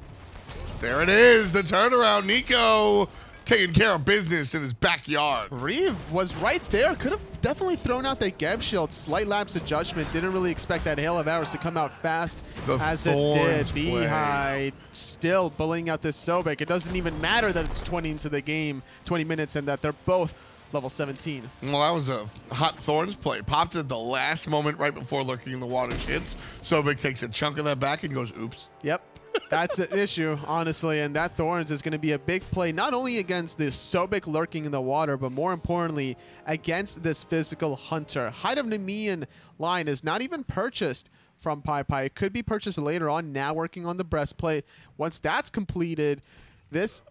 Speaker 2: There it is, the turnaround. Nico taking care of business in his backyard.
Speaker 3: Reeve was right there. Could have definitely thrown out the Geb shield. Slight lapse of judgment. Didn't really expect that hail of arrows to come out fast as it did. Beehive still bullying out this Sobek. It doesn't even matter that it's 20 into the game, 20 minutes, and that they're both level 17.
Speaker 2: Well, that was a hot Thorns play. Popped it at the last moment right before lurking in the water hits. Sobek takes a chunk of that back and goes, oops.
Speaker 3: Yep. That's an issue, honestly, and that Thorns is going to be a big play, not only against this Sobek lurking in the water, but more importantly, against this physical hunter. Height of Nemean line is not even purchased from PyPy. It could be purchased later on, now working on the breastplate. Once that's completed, this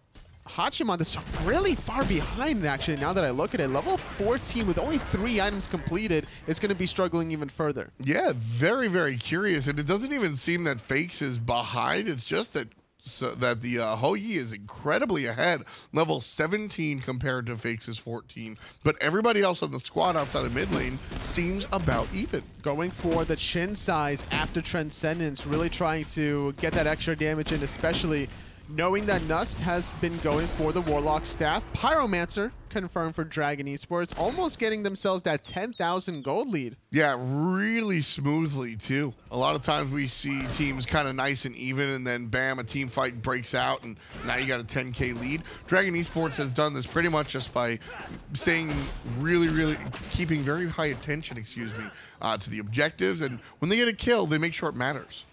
Speaker 3: Hachiman is really far behind, actually, now that I look at it. Level 14 with only 3 items completed is going to be struggling even further.
Speaker 2: Yeah, very, very curious. And it doesn't even seem that Fakes is behind. It's just that the Houyi is incredibly ahead. Level 17 compared to Fakes' 14. But everybody else on the squad outside of mid lane seems about even.
Speaker 3: Going for the chin size after Transcendence, really trying to get that extra damage in, especially knowing that Nust has been going for the Warlock staff. Pyromancer confirmed for Dragon Esports, almost getting themselves that 10,000 gold lead.
Speaker 2: Yeah, really smoothly, too. A lot of times we see teams kind of nice and even, and then bam, a team fight breaks out, and now you got a 10K lead. Dragon Esports has done this pretty much just by staying really, keeping very high attention, to the objectives, and when they get a kill, they make sure it matters.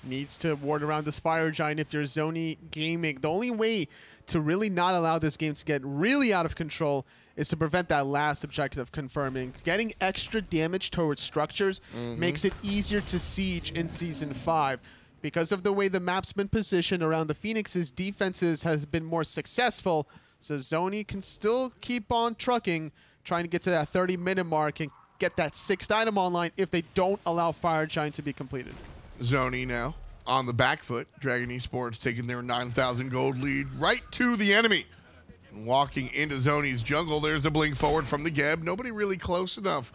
Speaker 3: Needs to ward around this Fire Giant if you're Zoni Gaming. The only way to really not allow this game to get really out of control is to prevent that last objective confirming. Getting extra damage towards structures makes it easier to siege in Season 5. Because of the way the map's been positioned around the Phoenix's defenses has been more successful, so Zoni can still keep on trucking, trying to get to that 30-minute mark and get that 6th item online if they don't allow Fire Giant to be completed.
Speaker 2: Zoni now on the back foot. Dragon Esports taking their 9,000 gold lead right to the enemy. And walking into Zoni's jungle, there's the blink forward from the Geb. Nobody really close enough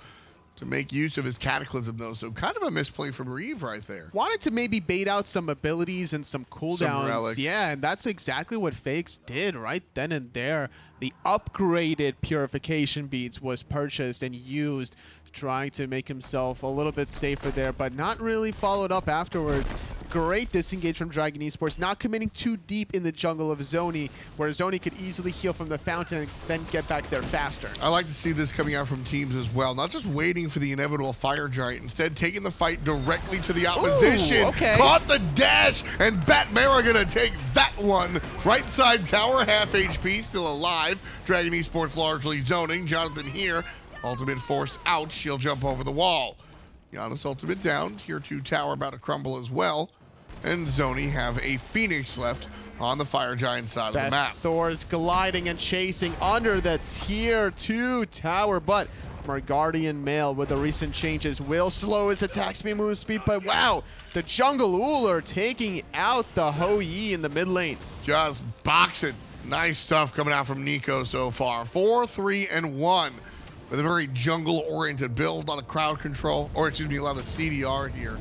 Speaker 2: to make use of his Cataclysm, though. So kind of a misplay from Reeve right there.
Speaker 3: Wanted to maybe bait out some abilities and some cooldowns.
Speaker 2: Some relics.
Speaker 3: Yeah, and that's exactly what Fakes did right then and there. The upgraded Purification Beads was purchased and used, trying to make himself a little bit safer there, but not really followed up afterwards. Great disengage from Dragon Esports, not committing too deep in the jungle of Zoni, where Zoni could easily heal from the fountain and then get back there faster.
Speaker 2: I like to see this coming out from teams as well, not just waiting for the inevitable Fire Giant, instead taking the fight directly to the opposition.
Speaker 3: Ooh, okay.
Speaker 2: Caught the dash, and Batmara gonna take that one. Right side tower, half HP, still alive. Dragon Esports largely zoning. Jonathan here, ultimate forced out, she'll jump over the wall. Giannis ultimate down, tier 2 tower about to crumble as well. And Zoni have a Phoenix left on the Fire Giant side of the map.
Speaker 3: Thor's gliding and chasing under the tier 2 tower, but Margardian Male with the recent changes will slow his attack speed, move speed, but wow, the Jungle Uller taking out the Houyi in the mid lane.
Speaker 2: Just boxing. Nice stuff coming out from Nico so far. 4-3-1 with a very jungle-oriented build, a lot of crowd control, or excuse me, a lot of CDR here.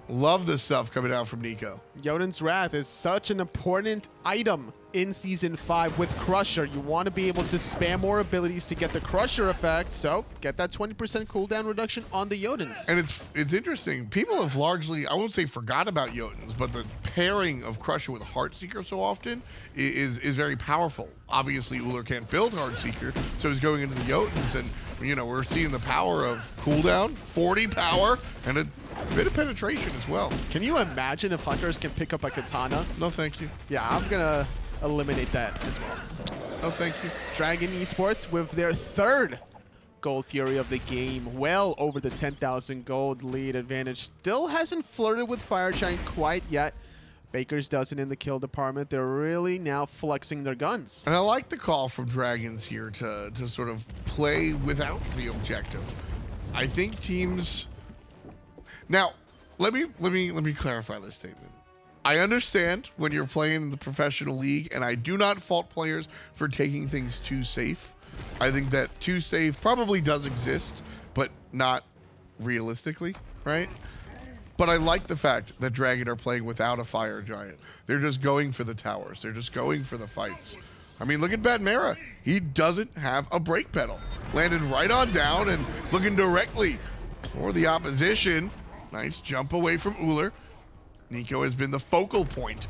Speaker 2: Love this stuff coming out from Nico.
Speaker 3: Jotun's Wrath is such an important item in Season 5 with Crusher. You want to be able to spam more abilities to get the Crusher effect, so get that 20% cooldown reduction on the Jotuns.
Speaker 2: And it's interesting. People have largely, I won't say forgot about Jotuns, but the pairing of Crusher with Heartseeker so often is very powerful. Obviously, Uller can't build Heartseeker, so he's going into the Jotuns, and you know, we're seeing the power of cooldown, 40 power, and a bit of penetration as well.
Speaker 3: Can you imagine if Hunters can pick up a Katana?
Speaker 2: No, thank you.
Speaker 3: Yeah, I'm gonna eliminate that as well.
Speaker 2: No, thank you.
Speaker 3: Dragon Esports with their 3rd Gold Fury of the game, well over the 10,000 gold lead advantage. Still hasn't flirted with Fire Giant quite yet. Bakers doesn't in the kill department. They're really now flexing their guns.
Speaker 2: And I like the call from Dragons here to sort of play without the objective. I think teams. Now, let me clarify this statement. I understand when you're playing in the professional league, and I do not fault players for taking things too safe. I think that too safe probably does exist, but not realistically, right? But I like the fact that Dragon are playing without a Fire Giant. They're just going for the towers. They're just going for the fights. I mean, look at Batmera. He doesn't have a brake pedal. Landed right on down and looking directly for the opposition. Nice jump away from Uller. Nico has been the focal point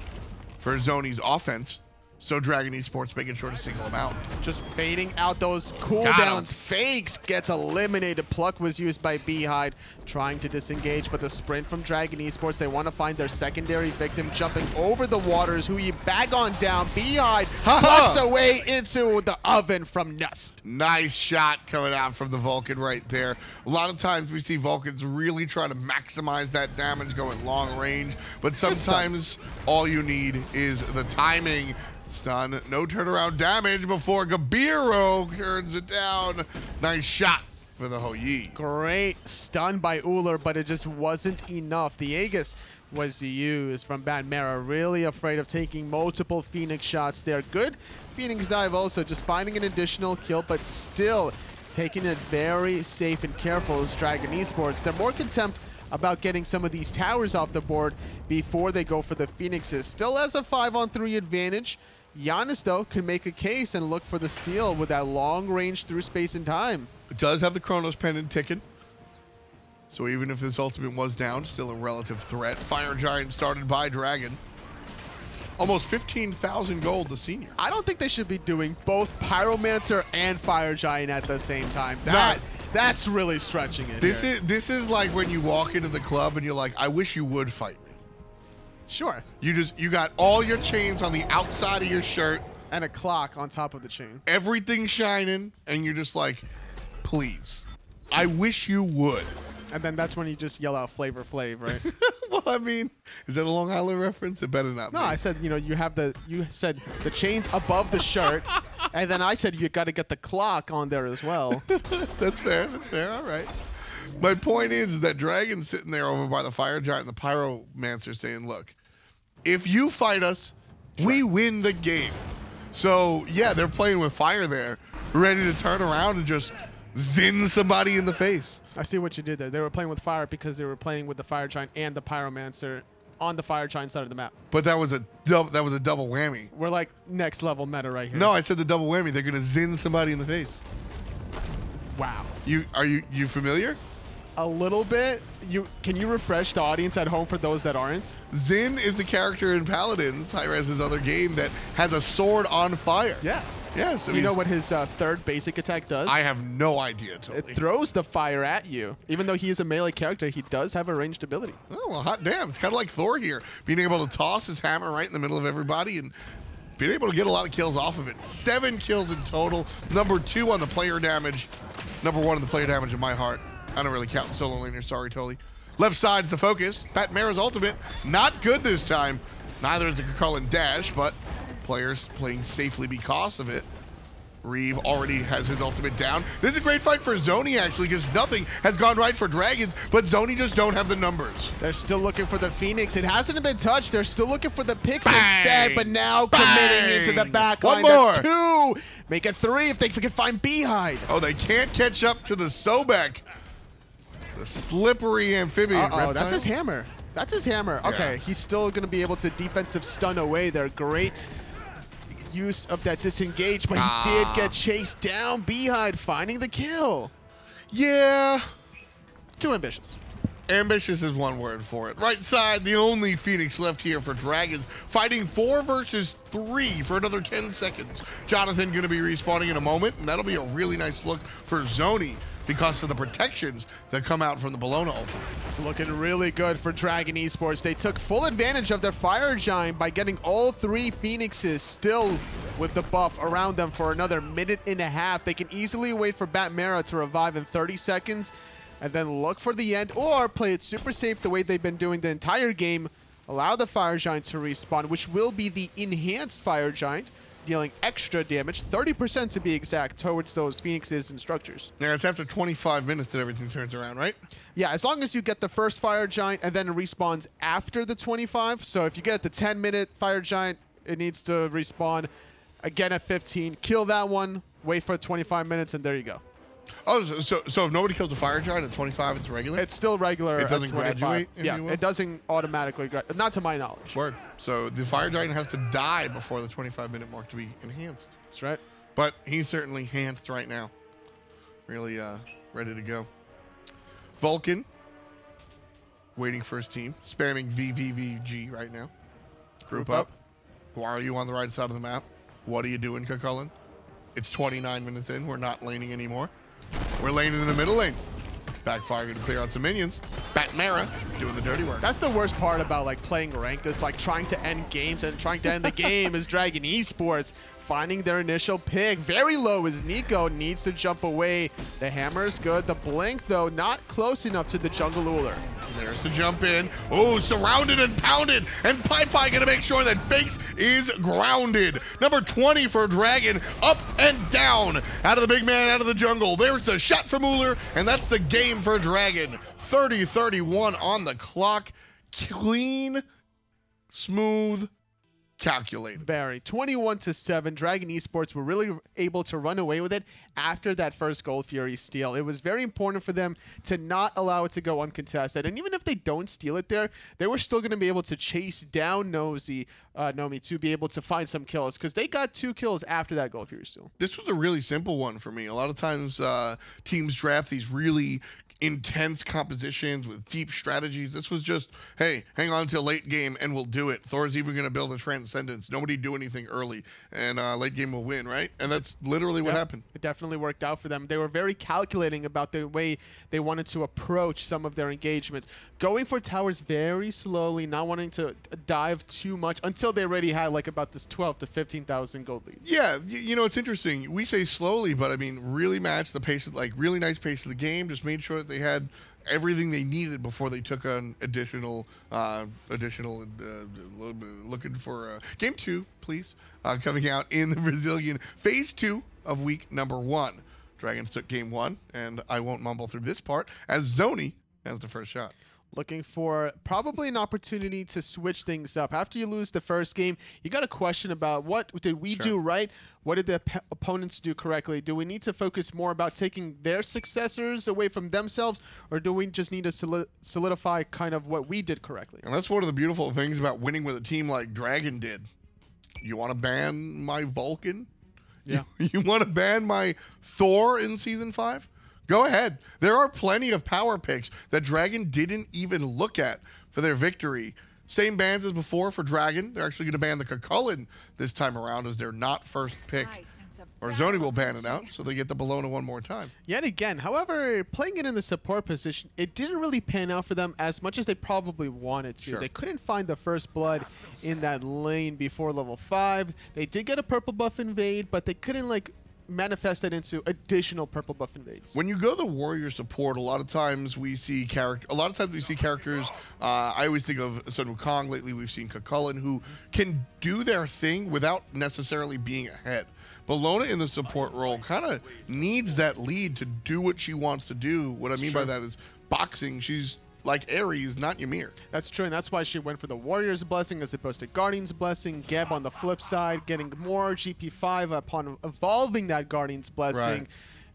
Speaker 2: for Zony's offense. So Dragon Esports making sure to single him out.
Speaker 3: Just baiting out those cooldowns. Fakes gets eliminated. Pluck was used by Beehide, trying to disengage, but the sprint from Dragon Esports, they want to find their secondary victim jumping over the waters, who you bag on down. Beehide plucks away into the oven from Nust.
Speaker 2: Nice shot coming out from the Vulcan right there. A lot of times we see Vulcans really try to maximize that damage going long range, but sometimes all you need is the timing. Stun, no turnaround damage before Gabiro turns it down. Nice shot for the Hou-Yi.
Speaker 3: Great stun by Uller, but it just wasn't enough. The Aegis was used from Batmera, really afraid of taking multiple Phoenix shots there. Good Phoenix dive also, just finding an additional kill, but still taking it very safe and careful as Dragon Esports. They're more contempt about getting some of these towers off the board before they go for the Phoenixes. Still has a 5-on-3 advantage. Giannis, though, can make a case and look for the steal with that long range through space and time.
Speaker 2: It does have the Chronos pendant ticking. So even if this ultimate was down, still a relative threat. Fire Giant started by Dragon. Almost 15,000 gold, the senior.
Speaker 3: I don't think they should be doing both Pyromancer and Fire Giant at the same time. That's really stretching it.
Speaker 2: This is like when you walk into the club and you're like, I wish you would fight me.
Speaker 3: Sure.
Speaker 2: You got all your chains on the outside of your shirt.
Speaker 3: And a clock on top of the chain.
Speaker 2: Everything shining, and you're just like, please. I wish you would.
Speaker 3: And then that's when you just yell out Flavor Flav, right?
Speaker 2: Well, I mean, is that a Long Island reference? It better not be.
Speaker 3: No, I said, you said the chains above the shirt, and then I said you got to get the clock on there as well.
Speaker 2: That's fair. That's fair. All right. My point is that Dragon's sitting there over by the Fire Giant and the Pyromancer saying, look, if you fight us, we win the game. So, yeah, they're playing with fire there, ready to turn around and just zin somebody in the face.
Speaker 3: I see what you did there. They were playing with fire because they were playing with the Fire Giant and the Pyromancer on the Fire Giant side of the map.
Speaker 2: But that was a double whammy.
Speaker 3: We're like next level meta right here.
Speaker 2: No, I said the double whammy. They're going to zin somebody in the face.
Speaker 3: Wow.
Speaker 2: Are you familiar?
Speaker 3: A little bit. Can you refresh the audience at home for those that aren't?
Speaker 2: Zin is the character in Paladins, Hi-Rez's other game, that has a sword on fire.
Speaker 3: Yeah.
Speaker 2: Yeah. So
Speaker 3: do you know what his third basic attack does?
Speaker 2: I have no idea, totally.
Speaker 3: It throws the fire at you. Even though he is a melee character, he does have a ranged ability.
Speaker 2: Oh, well, hot damn. It's kind of like Thor here, being able to toss his hammer right in the middle of everybody and being able to get a lot of kills off of it. 7 kills in total. Number 2 on the player damage. Number 1 on the player damage in my heart. I don't really count solo laner, sorry, Tolly. Left side's the focus. Batmera's ultimate, not good this time. Neither is the Kukulkan dash, but players playing safely because of it. Reeve already has his ultimate down. This is a great fight for Zony, actually, because nothing has gone right for Dragons, but Zony just don't have the numbers.
Speaker 3: They're still looking for the Phoenix. It hasn't been touched. They're still looking for the picks instead, but now committing into the back line.
Speaker 2: One more.
Speaker 3: That's 2. Make it 3 if they can find Beehide.
Speaker 2: Oh, they can't catch up to the Sobek. The slippery amphibian.
Speaker 3: Oh, that's his hammer. That's his hammer.
Speaker 2: Yeah.
Speaker 3: Okay, he's still going to be able to defensive stun away there. Great use of that disengage, but he did get chased down. Beehide finding the kill.
Speaker 2: Yeah.
Speaker 3: Too ambitious.
Speaker 2: Ambitious is one word for it. Right side, the only Phoenix left here for Dragons, fighting 4 versus 3 for another 10 seconds. Jonathan going to be respawning in a moment, and that'll be a really nice look for Zony because of the protections that come out from the Bologna ultimate.
Speaker 3: It's looking really good for Dragon Esports. They took full advantage of their Fire Giant by getting all 3 Phoenixes still with the buff around them for another 1.5 minutes. They can easily wait for Batmera to revive in 30 seconds and then look for the end, or play it super safe the way they've been doing the entire game. Allow the Fire Giant to respawn, which will be the enhanced Fire Giant, dealing extra damage, 30% to be exact, towards those Phoenixes and structures.
Speaker 2: Yeah, it's after 25 minutes that everything turns around, right?
Speaker 3: Yeah, as long as you get the first Fire Giant and then it respawns after the 25. So if you get the 10-minute Fire Giant, it needs to respawn again at 15. Kill that one, wait for 25 minutes, and there you go.
Speaker 2: Oh, so if nobody kills the fire giant at 25, it's regular?
Speaker 3: It's still regular.
Speaker 2: It doesn't
Speaker 3: at 25.
Speaker 2: graduate, if
Speaker 3: Yeah,
Speaker 2: you will?
Speaker 3: it doesn't automatically. Not to my knowledge.
Speaker 2: Word. So the fire giant has to die before the 25-minute mark to be enhanced.
Speaker 3: That's right.
Speaker 2: But he's certainly enhanced right now. Really ready to go. Vulcan, waiting for his team. Spamming VVVG right now. Group up. Why are you on the right side of the map? What are you doing, Cucullin? It's 29 minutes in. We're not laning anymore. We're laning in the middle lane. Backfire going to clear out some minions. Batmara doing the dirty work.
Speaker 3: That's the worst part about like playing ranked is like trying to end games, and trying to end the game is Dragon Esports finding their initial pick. Very low as Nico needs to jump away. The hammer is good. The blink, though, not close enough to the jungle Uller.
Speaker 2: There's the jump in. Oh, surrounded and pounded. And Pi going to make sure that Fakes is grounded. Number 20 for Dragon. Up and down. Out of the big man, out of the jungle. There's the shot from Uller. And that's the game for Dragon. 30-31 on the clock. Clean, smooth, calculated.
Speaker 3: Very. 21-7. Dragon Esports were really able to run away with it after that first Gold Fury steal. It was very important for them to not allow it to go uncontested. And even if they don't steal it there, they were still going to be able to chase down Nomi to be able to find some kills, because they got 2 kills after that Gold Fury steal.
Speaker 2: This was a really simple one for me. A lot of times teams draft these really intense compositions with deep strategies. This was just, hey, hang on till late game and we'll do it. Thor's even going to build a transcendence. Nobody do anything early, and late game will win, right? And that's literally what happened.
Speaker 3: It definitely worked out for them. They were very calculating about the way they wanted to approach some of their engagements. Going for towers very slowly, not wanting to dive too much until they already had like about this 12 to 15,000 gold lead.
Speaker 2: Yeah, you know, it's interesting. We say slowly, but I mean, really matched the pace of, like, really nice pace of the game. Just made sure that they had everything they needed before they took on additional looking for game 2, please, coming out in the Brazilian phase 2 of week number 1. Dragons took game 1, and I won't mumble through this part as Zoni has the first shot.
Speaker 3: Looking for probably an opportunity to switch things up. After you lose the first game, you got a question about what did we do right? What did the opponents do correctly? Do we need to focus more about taking their successors away from themselves, or do we just need to solidify kind of what we did correctly?
Speaker 2: And that's one of the beautiful things about winning with a team like Dragon did. You want to ban my Vulcan?
Speaker 3: Yeah.
Speaker 2: You want to ban my Thor in Season 5? Go ahead. There are plenty of power picks that Dragon didn't even look at for their victory. Same bans as before for Dragon. They're actually going to ban the Cucullin this time around as their not first pick. Or Zoni will ban it out, so they get the Bologna one more time.
Speaker 3: Yet again, however, playing it in the support position, it didn't really pan out for them as much as they probably wanted to.
Speaker 2: Sure.
Speaker 3: They couldn't find the first blood in that lane before level 5. They did get a purple buff invade, but they couldn't, like, manifested into additional purple buff invades.
Speaker 2: When you go the warrior support, a lot of times we see characters. I always think of Sun Wukong. Lately, we've seen Cucullin, who can do their thing without necessarily being ahead. Bologna in the support role kind of needs that lead to do what she wants to do. What I mean by that is boxing. She's like Ares, not Ymir.
Speaker 3: That's true, and that's why she went for the Warrior's Blessing as opposed to Guardian's Blessing. Geb on the flip side, getting more GP5 upon evolving that Guardian's Blessing.
Speaker 2: Right.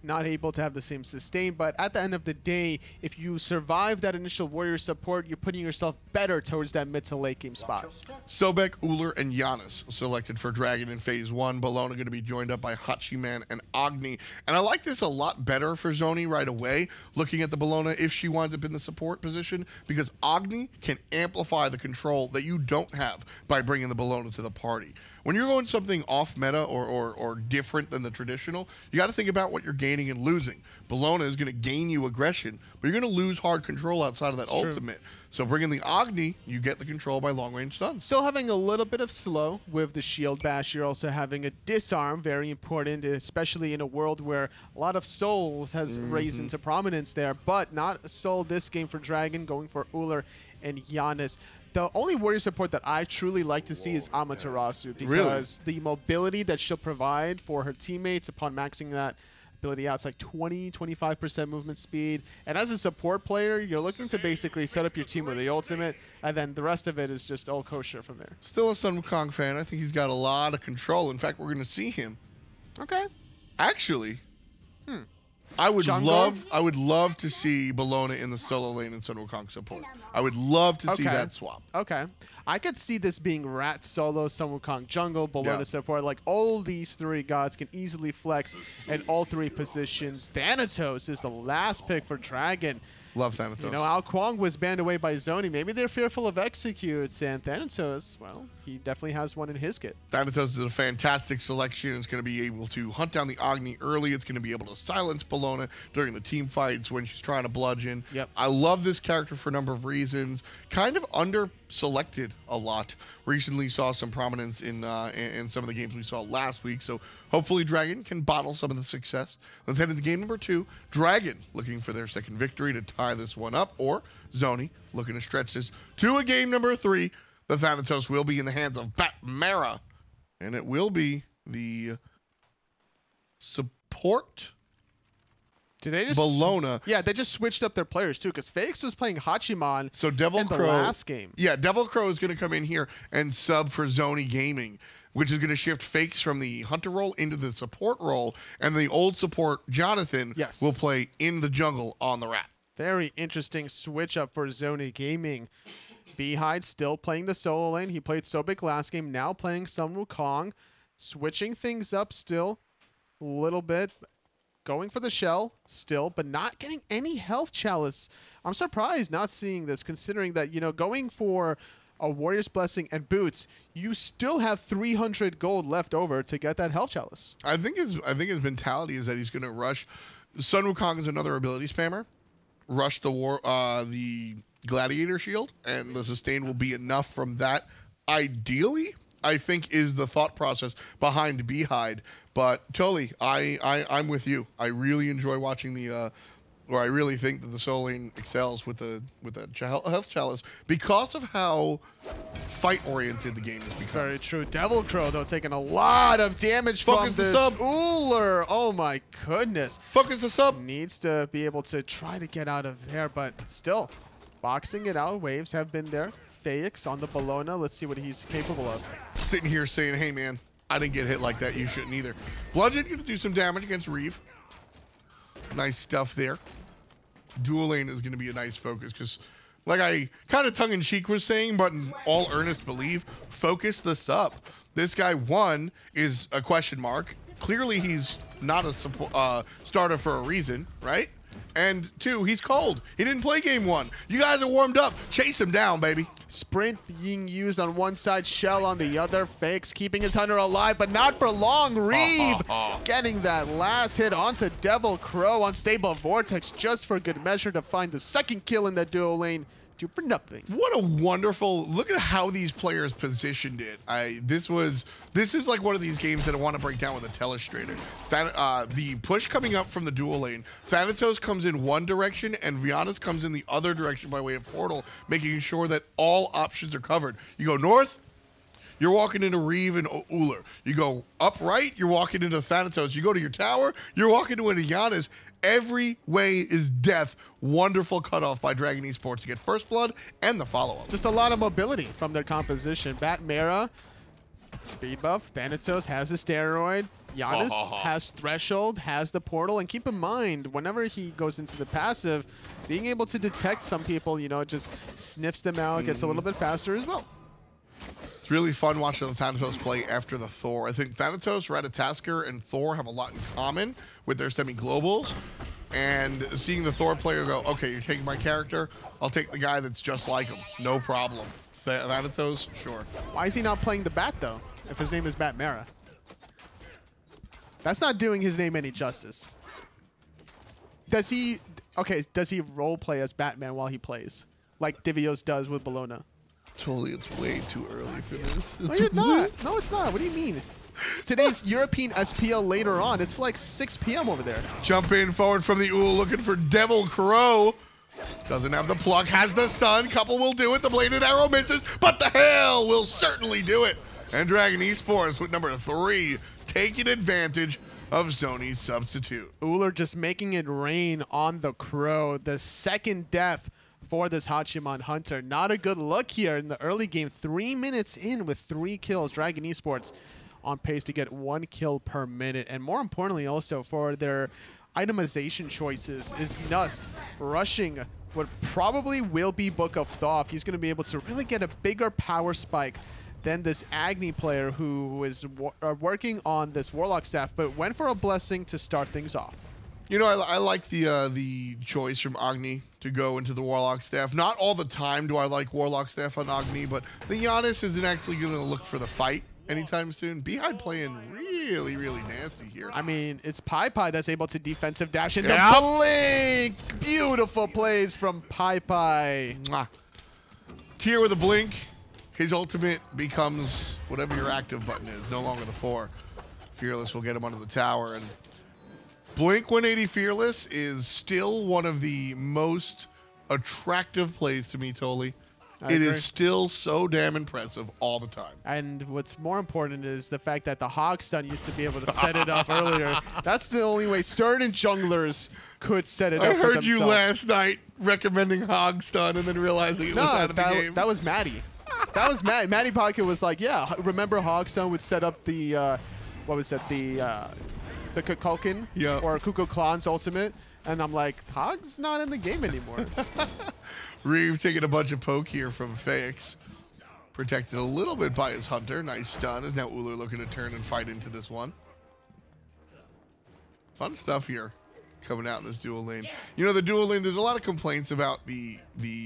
Speaker 3: Not able to have the same sustain, but at the end of the day, if you survive that initial warrior support, you're putting yourself better towards that mid to late game spot.
Speaker 2: Sobek, Uller, and Giannis selected for Dragon in phase 1. Bologna going to be joined up by Hachiman and Agni. And I like this a lot better for Zoni right away, looking at the Bologna if she winds up in the support position, because Agni can amplify the control that you don't have by bringing the Bologna to the party. When you're going something off meta or different than the traditional, you got to think about what you're gaining and losing. Bologna is going to gain you aggression, but you're going to lose hard control outside of that ultimate. So bringing the Agni, you get the control by long-range stuns.
Speaker 3: Still having a little bit of slow with the shield bash. You're also having a disarm, very important, especially in a world where a lot of souls has raised into prominence there, but not a soul this game for Dragon, going for Uller and Giannis. The only warrior support that I truly like to see is Amaterasu, because the mobility that she'll provide for her teammates upon maxing that ability out, it's like 20-25% movement speed. And as a support player, you're looking to basically set up your team with the ultimate, and then the rest of it is just all kosher from there.
Speaker 2: Still a Sun Wukong fan. I think he's got a lot of control. In fact, we're going to see him.
Speaker 3: Okay.
Speaker 2: Actually, I would
Speaker 3: jungle?
Speaker 2: love to see Bologna in the solo lane and Sun Wukong support. I would love to see that swap.
Speaker 3: Okay. I could see this being Rat solo, Sun Wukong jungle, Bologna
Speaker 2: Yeah.
Speaker 3: support. Like, all these three gods can easily flex in all three positions. Thanatos is the last pick for Dragon.
Speaker 2: Love Thanatos.
Speaker 3: You know, Al Kwong was banned away by Zoni. Maybe they're fearful of executes, and Thanatos, well, he definitely has one in his kit.
Speaker 2: Thanatos is a fantastic selection. It's going to be able to hunt down the Agni early. It's going to be able to silence Bologna during the team fights when she's trying to bludgeon.
Speaker 3: Yep.
Speaker 2: I love this character for a number of reasons. Kind of under-selected a lot. Recently saw some prominence in some of the games we saw last week, so hopefully Dragon can bottle some of the success. Let's head into game number 2. Dragon looking for their second victory to tie this one up, or Zoni looking to stretch this to a game number 3. The Thanatos will be in the hands of Batmara, and it will be the support
Speaker 3: Did they just
Speaker 2: Bologna.
Speaker 3: Yeah, they just switched up their players too, because Fakes was playing Hachiman
Speaker 2: So Devil
Speaker 3: in the
Speaker 2: Crow
Speaker 3: last game.
Speaker 2: Yeah, Devil Crow is going to come in here and sub for Zoni Gaming, which is going to shift Fakes from the hunter role into the support role, and the old support Jonathan
Speaker 3: Yes.
Speaker 2: will play in the jungle on the Rat.
Speaker 3: Very interesting switch up for Zoni Gaming. Beehive still playing the solo lane. He played Sobek last game, now playing Sun Wukong. Switching things up still a little bit. Going for the shell still, but not getting any health chalice. I'm surprised not seeing this, considering that, you know, going for a Warrior's Blessing and boots, you still have 300 gold left over to get that health chalice.
Speaker 2: I think his mentality is that he's going to rush. Sun Wukong is another ability spammer. Rush the Gladiator Shield, and the sustain will be enough from that. Ideally, I think, is the thought process behind Beehive. But totally, I'm with you. I really enjoy watching I really think that the solo lane excels with the health chalice because of how fight oriented the game has become.
Speaker 3: Very true. Devil Crow, though, taking a lot of damage
Speaker 2: Focus
Speaker 3: from
Speaker 2: the
Speaker 3: this
Speaker 2: sub.
Speaker 3: Uller. Oh my goodness.
Speaker 2: Focus the sub.
Speaker 3: Needs to be able to try to get out of there, but still boxing it out. Waves have been there. Faix on the Bologna. Let's see what he's capable of.
Speaker 2: Sitting here saying, hey man, I didn't get hit like that. You shouldn't either. Bludgeon going to do some damage against Reeve. Nice stuff there. Dual lane is going to be a nice focus because, like I kind of tongue-in-cheek was saying, but in all earnest believe, focus the sub. This guy, one, is a question mark. Clearly, he's not a starter for a reason, right? And two, he's cold. He didn't play game 1. You guys are warmed up. Chase him down, baby.
Speaker 3: Sprint being used on one side, Shell on the other. Fakes keeping his hunter alive, but not for long. Reeve getting that last hit onto Devil Crow. Unstable Vortex just for good measure to find the second kill in the duo lane. Do for nothing.
Speaker 2: What a wonderful look at how these players positioned it. This is like one of these games that I want to break down with a telestrator. The push coming up from the dual lane, Thanatos comes in one direction and Vianas comes in the other direction by way of portal, making sure that all options are covered. You go north, you're walking into Reeve and Uller. You go up right, you're walking into Thanatos. You go to your tower, you're walking into Giannis. Every way is death. Wonderful cutoff by Dragon Esports to get first blood and the follow-up.
Speaker 3: Just a lot of mobility from their composition. Batmara, speed buff. Thanatos has the steroid. Giannis has threshold, has the portal. And keep in mind, whenever he goes into the passive, being able to detect some people, you know, just sniffs them out, gets a little bit faster as well.
Speaker 2: It's really fun watching the Thanatos play after the Thor. I think Thanatos, Ratatasker, and Thor have a lot in common with their semi-globals. And seeing the Thor player go, okay, you're taking my character, I'll take the guy that's just like him. No problem. Thanatos, sure.
Speaker 3: Why is he not playing the Bat, though, if his name is Batmara? That's not doing his name any justice. Does he role play as Batman while he plays? Like Divios does with Bologna?
Speaker 2: Totally, it's way too early for this.
Speaker 3: No, you're not. No, it's not. What do you mean? Today's European SPL later on. It's like 6 p.m. over there.
Speaker 2: Jump in forward from the Ool, looking for Devil Crow. Doesn't have the pluck, has the stun. Couple will do it. The bladed arrow misses, but the hail will certainly do it. And Dragon Esports with number 3, taking advantage of Zoni's substitute.
Speaker 3: Uller just making it rain on the Crow. The second death for this Hachiman Hunter. Not a good look here in the early game. 3 minutes in with 3 kills. Dragon Esports on pace to get 1 kill per minute. And more importantly also for their itemization choices is Nust rushing what probably will be Book of Thoth. He's going to be able to really get a bigger power spike than this Agni player who is working on this Warlock staff, but went for a blessing to start things off.
Speaker 2: You know, I like the choice from Agni to go into the Warlock staff. Not all the time do I like Warlock staff on Agni, but the Giannis isn't actually going to look for the fight anytime soon. Behind playing really, really nasty here.
Speaker 3: I mean, it's Pai that's able to defensive dash into
Speaker 2: Yep.
Speaker 3: Blink. Beautiful plays from Pai.
Speaker 2: Mwah. Tier with a blink. His ultimate becomes whatever your active button is, no longer the 4. Fearless will get him under the tower, and Blink 180 Fearless is still one of the most attractive plays to me, Toli.
Speaker 3: I
Speaker 2: It
Speaker 3: agree.
Speaker 2: is still so damn impressive all the time.
Speaker 3: And what's more important is the fact that the Hog Stun used to be able to set it up earlier. That's the only way certain junglers could set it
Speaker 2: I
Speaker 3: up for
Speaker 2: heard you
Speaker 3: themselves.
Speaker 2: last night recommending Hog Stun and then realizing it was out of the game.
Speaker 3: that was Maddie. That was Maddie. Maddie Pocket was like, yeah, remember Hog Stun would set up the, what was it, the Kukulkan
Speaker 2: Yeah.
Speaker 3: or Kuko Klan's ultimate. And I'm like, Hog's not in the game anymore.
Speaker 2: Reeve taking a bunch of poke here from Faix. Protected a little bit by his Hunter. Nice stun. Is now Uller looking to turn and fight into this one. Fun stuff here coming out in this dual lane. You know, the dual lane, there's a lot of complaints about the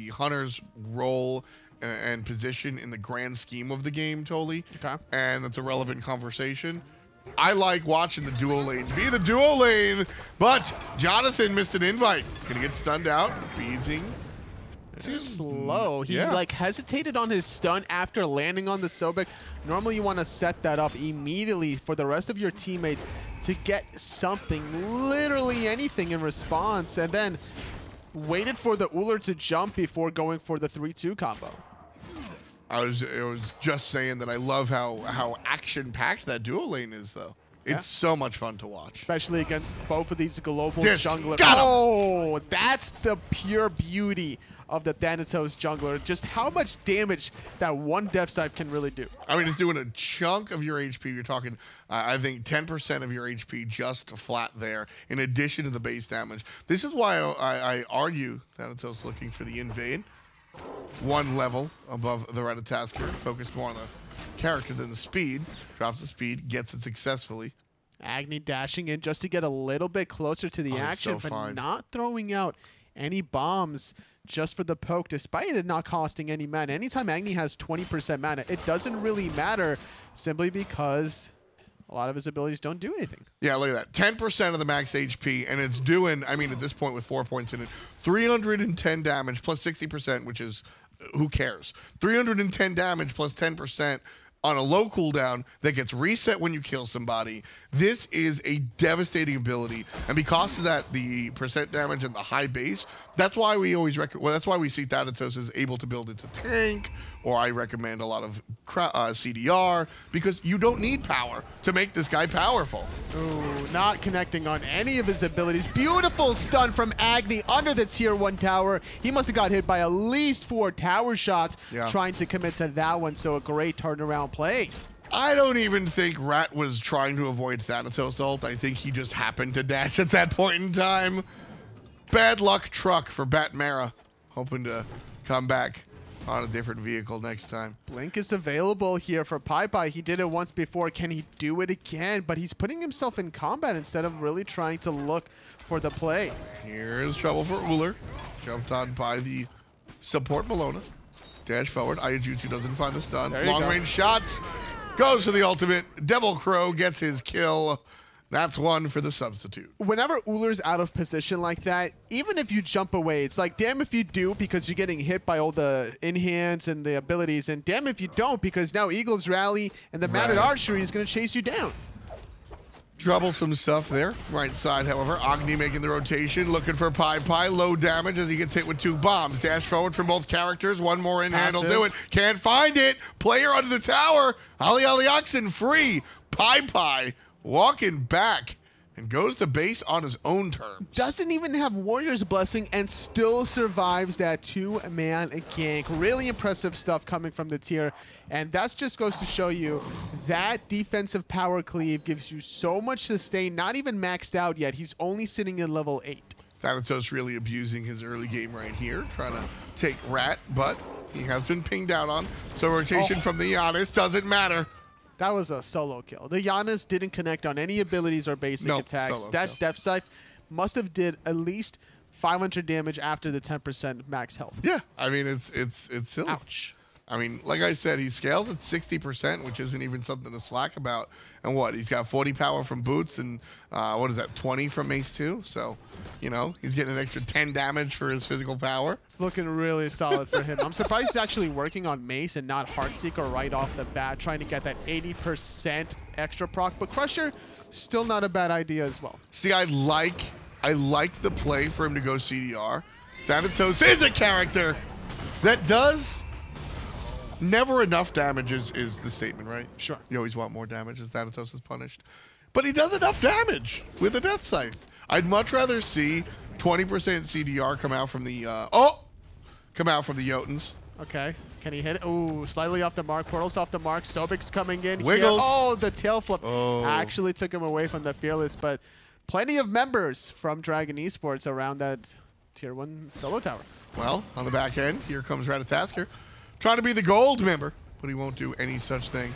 Speaker 2: Hunter's role and position in the grand scheme of the game, Toli.
Speaker 3: Okay.
Speaker 2: And that's a relevant conversation. I like watching the dual lane be the dual lane, but Jonathan missed an invite. Gonna get stunned out. Beezing.
Speaker 3: Too slow. He
Speaker 2: Yeah.
Speaker 3: like hesitated on his stun after landing on the Sobek. Normally you want to set that up immediately for the rest of your teammates to get something, literally anything in response, and then waited for the Uller to jump before going for the 3-2 combo.
Speaker 2: I was just saying that I love how action-packed that dual lane is, though.
Speaker 3: Yeah.
Speaker 2: It's so much fun to watch.
Speaker 3: Especially against both of these global
Speaker 2: Disc,
Speaker 3: junglers.
Speaker 2: got him.
Speaker 3: Oh, that's the pure beauty of the Thanatos jungler. Just how much damage that one death scythe can really do.
Speaker 2: I mean, it's doing a chunk of your HP. You're talking, I think, 10% of your HP just flat there, in addition to the base damage. This is why I argue Thanatos looking for the invade. One level above the Ratatasker, focused more on the character than the speed. Drops the speed, gets it successfully.
Speaker 3: Agni dashing in just to get a little bit closer to the
Speaker 2: Oh,
Speaker 3: action,
Speaker 2: so
Speaker 3: but
Speaker 2: fine.
Speaker 3: not throwing out any bombs just for the poke, despite it not costing any mana. Anytime Agni has 20% mana, it doesn't really matter simply because a lot of his abilities don't do anything.
Speaker 2: Yeah, look at that. 10% of the max HP, and it's doing, I mean, at this point with 4 points in it, 310 damage plus 60%, which is, who cares? 310 damage plus 10% on a low cooldown that gets reset when you kill somebody. This is a devastating ability, and because of that, the percent damage and the high base, that's why we always that's why we see Thanatos is able to build into tank, or I recommend a lot of CDR, because you don't need power to make this guy powerful.
Speaker 3: Ooh, not connecting on any of his abilities. Beautiful stun from Agni under the tier 1 tower. He must have got hit by at least 4 tower shots trying to commit to that one, so a great turnaround play.
Speaker 2: I don't even think Rat was trying to avoid Thanatos ult. I think he just happened to dash at that point in time. Bad luck truck for Batmara, hoping to come back on a different vehicle next time.
Speaker 3: Blink is available here for Pai. He did it once before. Can he do it again? But he's putting himself in combat instead of really trying to look for the play.
Speaker 2: Here's trouble for Uller. Jumped on by the support Bologna. Dash forward. Ayajutsu doesn't find the stun.
Speaker 3: There you
Speaker 2: Long
Speaker 3: go.
Speaker 2: range shots. Goes for the ultimate. Devil Crow gets his kill. That's one for the substitute.
Speaker 3: Whenever Uller's out of position like that, even if you jump away, it's like, damn if you do because you're getting hit by all the in-hands and the abilities, and damn if you don't because now Eagles rally and the man at archery is going to chase you down.
Speaker 2: Troublesome stuff there. Right side, however. Agni making the rotation, looking for Pai. Low damage as he gets hit with 2 bombs. Dash forward from both characters. One more in hand will do it. Can't find it. Player under the tower. Ali Oxen free. Pai walking back and goes to base on his own terms.
Speaker 3: Doesn't even have Warrior's Blessing and still survives that 2-man gank. Really impressive stuff coming from the tier. And that just goes to show you that defensive power cleave gives you so much sustain, not even maxed out yet. He's only sitting in level 8.
Speaker 2: Thanatos really abusing his early game right here, trying to take Rat, but he has been pinged out on. So rotation from the Giannis doesn't matter.
Speaker 3: That was a solo kill. The Giannis didn't connect on any abilities or basic attacks. That Depth Sight must have did at least 500 damage after the 10% max health.
Speaker 2: Yeah, I mean, it's silly.
Speaker 3: Ouch.
Speaker 2: I mean, like I said, he scales at 60%, which isn't even something to slack about. And what? He's got 40 power from boots and, what is that, 20 from Mace 2? So, you know, he's getting an extra 10 damage for his physical power.
Speaker 3: It's looking really solid for him. I'm surprised he's actually working on Mace and not Heartseeker right off the bat, trying to get that 80% extra proc. But Crusher, still not a bad idea as well.
Speaker 2: See, I like the play for him to go CDR. Thanatos is a character that does... Never enough damage is the statement, right?
Speaker 3: Sure.
Speaker 2: You always want more damage as Thanatos is punished. But he does enough damage with a Death Scythe. I'd much rather see 20% CDR come out from the, Jotuns.
Speaker 3: Okay. Can he hit it? Ooh, slightly off the mark. Portal's off the mark. Sobek's coming in.
Speaker 2: Wiggles.
Speaker 3: Here. Oh, the tail flip
Speaker 2: Oh.
Speaker 3: actually took him away from the Fearless, but plenty of members from Dragon Esports around that Tier 1 solo tower.
Speaker 2: Well, on the back end, here comes Ratatasker. Trying to be the gold member, but he won't do any such thing.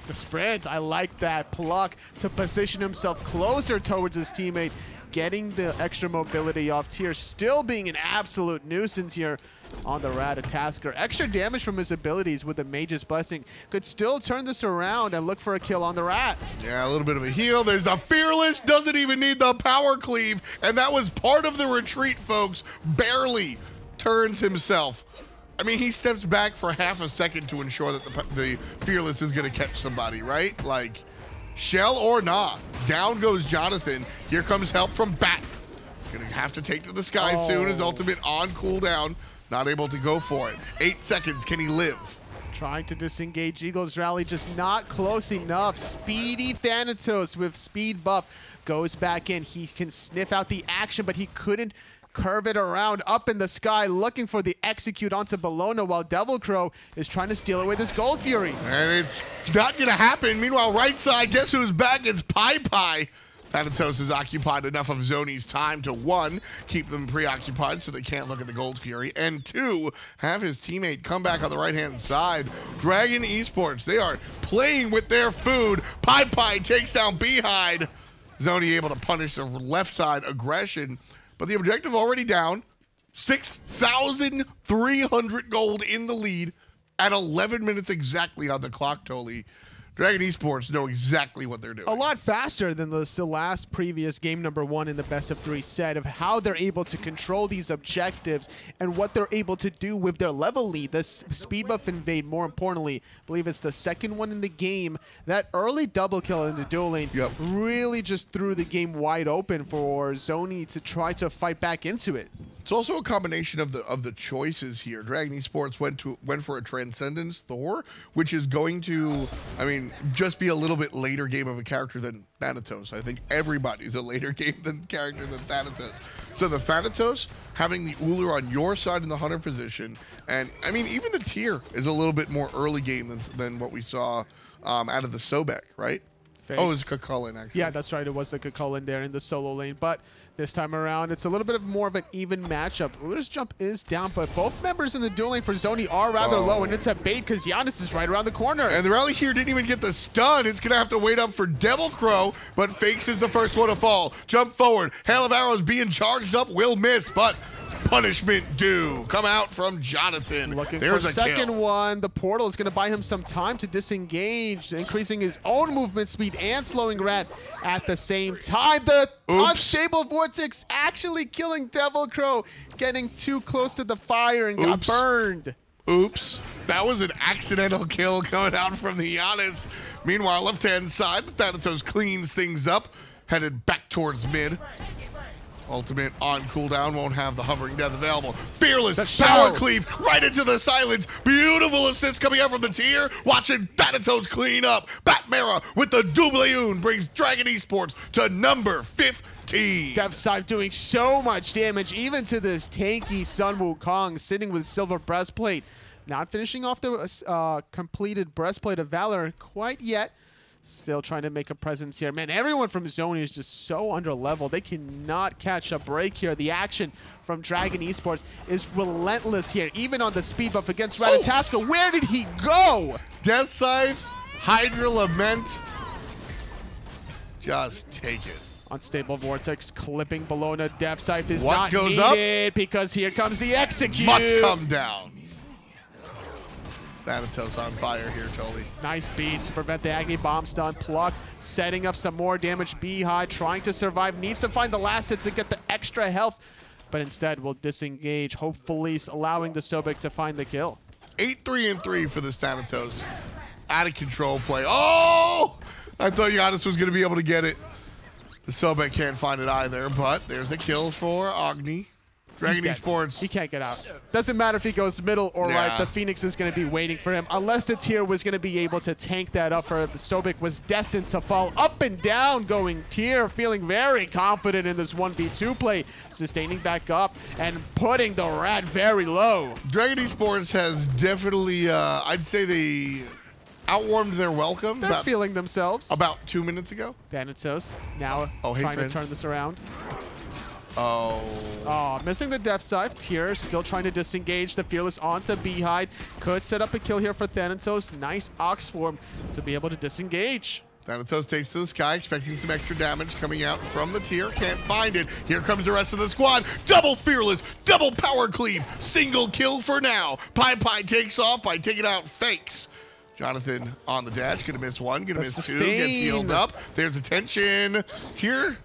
Speaker 3: The sprint, I like that pluck to position himself closer towards his teammate, getting the extra mobility off tier, still being an absolute nuisance here on the Ratatasker. Extra damage from his abilities with the Mage's Blessing could still turn this around and look for a kill on the Rat.
Speaker 2: Yeah, a little bit of a heal. There's the Fearless, doesn't even need the power cleave, and that was part of the retreat, folks. Barely turns himself. I mean, he steps back for half a second to ensure that the Fearless is going to catch somebody, right? Like, shell or nah. Down goes Jonathan. Here comes help from Bat. Going to have to take to the sky soon. His ultimate on cooldown. Not able to go for it. 8 seconds. Can he live?
Speaker 3: Trying to disengage Eagle's Rally, just not close enough. Speedy Thanatos with speed buff goes back in. He can sniff out the action, but he couldn't curve it around up in the sky, looking for the execute onto Bologna while Devil Crow is trying to steal away this Gold Fury.
Speaker 2: And it's not going to happen. Meanwhile, right side, guess who's back? It's Pai. Thanatos has occupied enough of Zoni's time to, 1, keep them preoccupied so they can't look at the Gold Fury, and 2, have his teammate come back on the right-hand side. Dragon Esports, they are playing with their food. Pai takes down Behind. Zoni able to punish the left side aggression. But the objective already down. 6,300 gold in the lead at 11 minutes exactly on the clock, Toli. Dragon Esports know exactly what they're doing.
Speaker 3: A lot faster than the last previous game number 1 in the best of 3 set of how they're able to control these objectives and what they're able to do with their level lead. This speed buff invade, more importantly, I believe it's the second one in the game. That early double kill in the duel lane really just threw the game wide open for Zoni to try to fight back into it.
Speaker 2: It's also a combination of the choices here. Dragon Esports went for a Transcendence Thor, which is going to, I mean, just be a little bit later game of a character than Thanatos. I think everybody's a later game character than Thanatos. So the Thanatos having the Ullr on your side in the Hunter position, and I mean, even the tier is a little bit more early game than what we saw out of the Sobek, right?
Speaker 3: Fates.
Speaker 2: Oh, it was Kukulkan, actually.
Speaker 3: Yeah, that's right. It was the Kukulkan there in the solo lane. But this time around, it's a little bit more of an even matchup. Ullr's jump is down, but both members in the duel lane for Zoni are rather low, and it's a bait because Giannis is right around the corner.
Speaker 2: And the rally here didn't even get the stun. It's going to have to wait up for Devil Crow, but Fakes is the first one to fall. Jump forward. Hail of Arrows being charged up will miss, but punishment due. Come out from Jonathan.
Speaker 3: Looking
Speaker 2: There's
Speaker 3: for
Speaker 2: a
Speaker 3: second
Speaker 2: kill.
Speaker 3: one. The portal is going to buy him some time to disengage, increasing his own movement speed and slowing Rat at the same time. The unstable vortex actually killing Devil Crow, getting too close to the fire and got burned.
Speaker 2: Oops. That was an accidental kill coming out from the Giannis. Meanwhile, left-hand side, the Thanatos cleans things up, headed back towards mid. Ultimate on cooldown, won't have the hovering death available. Fearless,
Speaker 3: The
Speaker 2: power
Speaker 3: show.
Speaker 2: cleave, right into the silence. Beautiful assist coming out from the tier. Watching Thanatos clean up. Batmara with the Doubleune brings Dragon Esports to number 15.
Speaker 3: Dev Scythe doing so much damage, even to this tanky Sun Wukong sitting with silver breastplate. Not finishing off the completed breastplate of Valor quite yet. Still trying to make a presence here. Man, everyone from Zone is just so under level. They cannot catch a break here. The action from Dragon Esports is relentless here, even on the speed buff against Ratatasker. Where did he go?
Speaker 2: Death Scythe, Hydra Lament. Just take it.
Speaker 3: Unstable Vortex clipping below. No, Dev Scythe is
Speaker 2: What
Speaker 3: not
Speaker 2: goes up?
Speaker 3: needed because here comes the execute.
Speaker 2: Must come down. Thanatos on fire here, Tully.
Speaker 3: Nice beats to prevent the Agni Bomb stun. Pluck, setting up some more damage. Beehive trying to survive. Needs to find the last hit to get the extra health, but instead will disengage, hopefully allowing the Sobek to find the kill.
Speaker 2: 8-3-3 for this Thanatos. Out of control play. Oh! I thought Giannis was going to be able to get it. The Sobek can't find it either, but there's a kill for Agni. Dragon
Speaker 3: He's dead.
Speaker 2: Esports.
Speaker 3: He can't get out. Doesn't matter if he goes middle or
Speaker 2: Yeah.
Speaker 3: right. The Phoenix is going to be waiting for him. Unless the tier was going to be able to tank that up for the Sobek was destined to fall up and down going tier. Feeling very confident in this 1v2 play. Sustaining back up and putting the rat very low.
Speaker 2: Dragon Esports has definitely, I'd say they outwarmed their welcome
Speaker 3: They're feeling themselves.
Speaker 2: about 2 minutes ago.
Speaker 3: Thanatos now
Speaker 2: Oh, hey,
Speaker 3: trying
Speaker 2: friends.
Speaker 3: to turn this around.
Speaker 2: Oh.
Speaker 3: Oh, missing the Death Scythe. Tier still trying to disengage the Fearless onto Beehive. Could set up a kill here for Thanatos. Nice Ox form to be able to disengage.
Speaker 2: Thanatos takes to the sky, expecting some extra damage coming out from the tier. Can't find it. Here comes the rest of the squad. Double Fearless, double Power Cleave. Single kill for now. Pi takes off by taking out Fakes. Jonathan on the dash. Gonna miss one, gonna miss two. Gets healed up. There's attention. Tier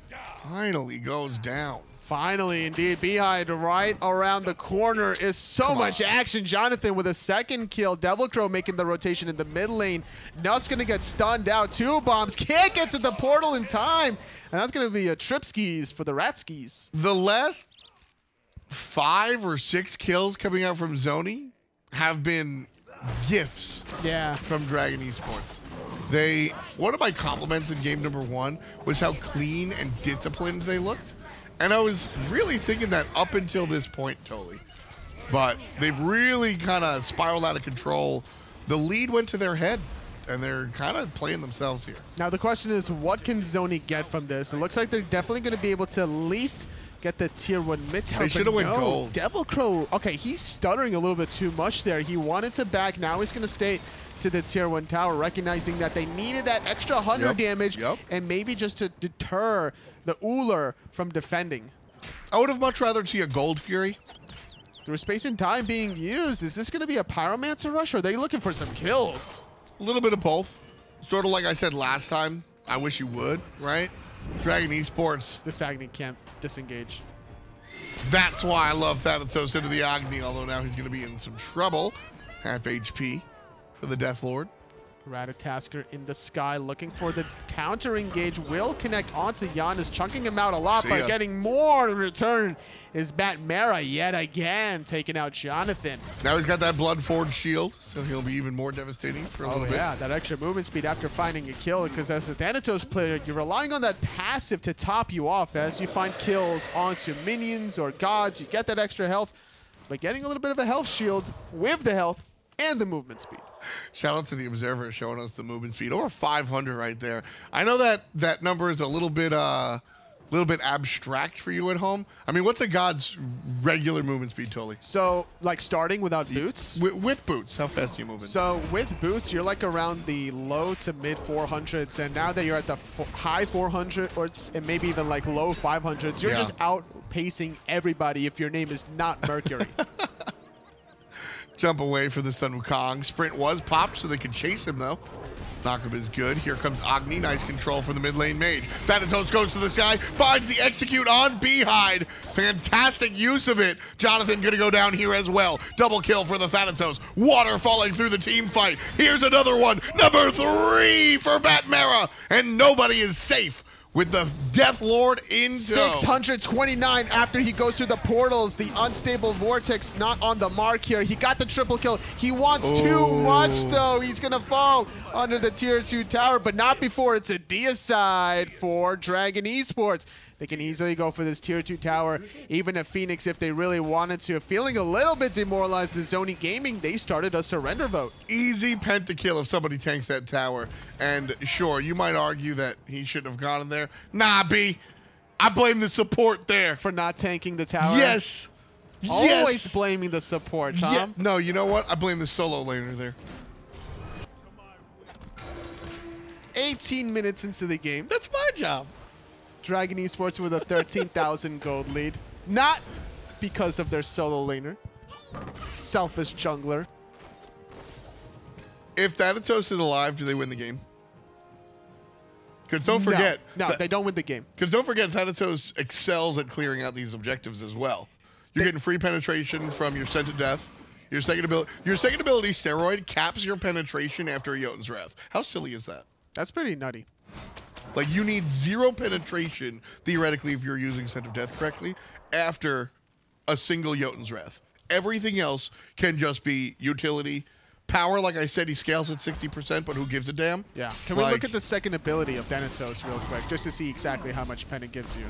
Speaker 2: finally goes down.
Speaker 3: Finally, indeed, Beehive right around the corner is so much action. Jonathan with a second kill. Devil Crow making the rotation in the mid lane. Nutt's going to get stunned out. 2 bombs. Can't get to the portal in time. And that's going to be a trip skis for the rat skis.
Speaker 2: The last 5 or 6 kills coming out from Zoni have been gifts from Dragon Esports. One of my compliments in game number 1 was how clean and disciplined they looked. And I was really thinking that up until this point, totally. But they've really kind of spiraled out of control. The lead went to their head, and they're kind of playing themselves here.
Speaker 3: Now the question is, what can Zoni get from this? It looks like they're definitely going to be able to at least get the tier 1 mid tower.
Speaker 2: They should have went gold.
Speaker 3: Devil Crow, okay, he's stuttering a little bit too much there. He wanted to back, now he's going to stay to the tier 1 tower, recognizing that they needed that extra 100 damage and maybe just to deter the Uller from defending.
Speaker 2: I would have much rather see a Gold Fury.
Speaker 3: Through space and time being used, is this going to be a Pyromancer rush, or are they looking for some kills?
Speaker 2: A little bit of both. Sort of like I said last time, I wish you would, right? Dragon Esports.
Speaker 3: This Agni can't disengage.
Speaker 2: That's why I love Thanatos into the Agni, although now he's going to be in some trouble. Half HP for the Death Lord.
Speaker 3: Ratatasker in the sky looking for the counter engage. Will connect onto Giannis, chunking him out a lot, but getting more in return is Batmara yet again, taking out Jonathan.
Speaker 2: Now he's got that Blood Forge shield, so he'll be even more devastating for a little bit.
Speaker 3: Yeah, that extra movement speed after finding a kill, because as a Thanatos player, you're relying on that passive to top you off as you find kills onto minions or gods. You get that extra health, but getting a little bit of a health shield with the health and the movement speed.
Speaker 2: Shout out to the Observer showing us the movement speed. Over 500 right there. I know that that number is a little bit abstract for you at home. I mean, what's a god's regular movement speed, Tully?
Speaker 3: So, like starting without boots?
Speaker 2: With boots, how fast are you moving?
Speaker 3: So, with boots, you're like around the low to mid 400s, and now that you're at the high 400 and maybe even like low 500s, you're just outpacing everybody if your name is not Mercury.
Speaker 2: Jump away for the Sun Wukong. Sprint was popped so they could chase him, though. Knockup is good. Here comes Agni. Nice control for the mid lane mage. Thanatos goes to the sky, finds the execute on Beehive. Fantastic use of it. Jonathan going to go down here as well. Double kill for the Thanatos. Water falling through the team fight. Here's another one. Number 3 for Batmara. And nobody is safe with the Death Lord in tow.
Speaker 3: 629 after he goes through the portals. The unstable vortex not on the mark here. He got the triple kill. He wants too much, though. He's going to fall under the tier 2 tower, but not before it's a deicide for Dragon Esports. They can easily go for this tier 2 tower, even if Phoenix, if they really wanted to. Feeling a little bit demoralized, the Zoni Gaming, they started a surrender vote.
Speaker 2: Easy pentakill if somebody tanks that tower. And sure, you might argue that he shouldn't have gone in there. Nah, B. I blame the support there.
Speaker 3: For not tanking the tower?
Speaker 2: Yes.
Speaker 3: Always blaming the support, Tom.
Speaker 2: Yeah. No, you know what? I blame the solo laner there.
Speaker 3: 18 minutes into the game.
Speaker 2: That's my job.
Speaker 3: Dragon Esports with a 13,000 gold lead. Not because of their solo laner. Selfish jungler.
Speaker 2: If Thanatos is alive, do they win the game? Because don't forget.
Speaker 3: No, they don't win the game.
Speaker 2: Because don't forget, Thanatos excels at clearing out these objectives as well. You're getting free penetration from your Scent of Death. Your second ability, Steroid, caps your penetration after a Jotun's Wrath. How silly is that?
Speaker 3: That's pretty nutty.
Speaker 2: Like, you need 0 penetration, theoretically, if you're using Scent of Death correctly, after a single Jotun's Wrath. Everything else can just be utility. Power, like I said, he scales at 60%, but who gives a damn?
Speaker 3: Yeah. Can we look at the second ability of Thanatos real quick, just to see exactly how much pen it gives you?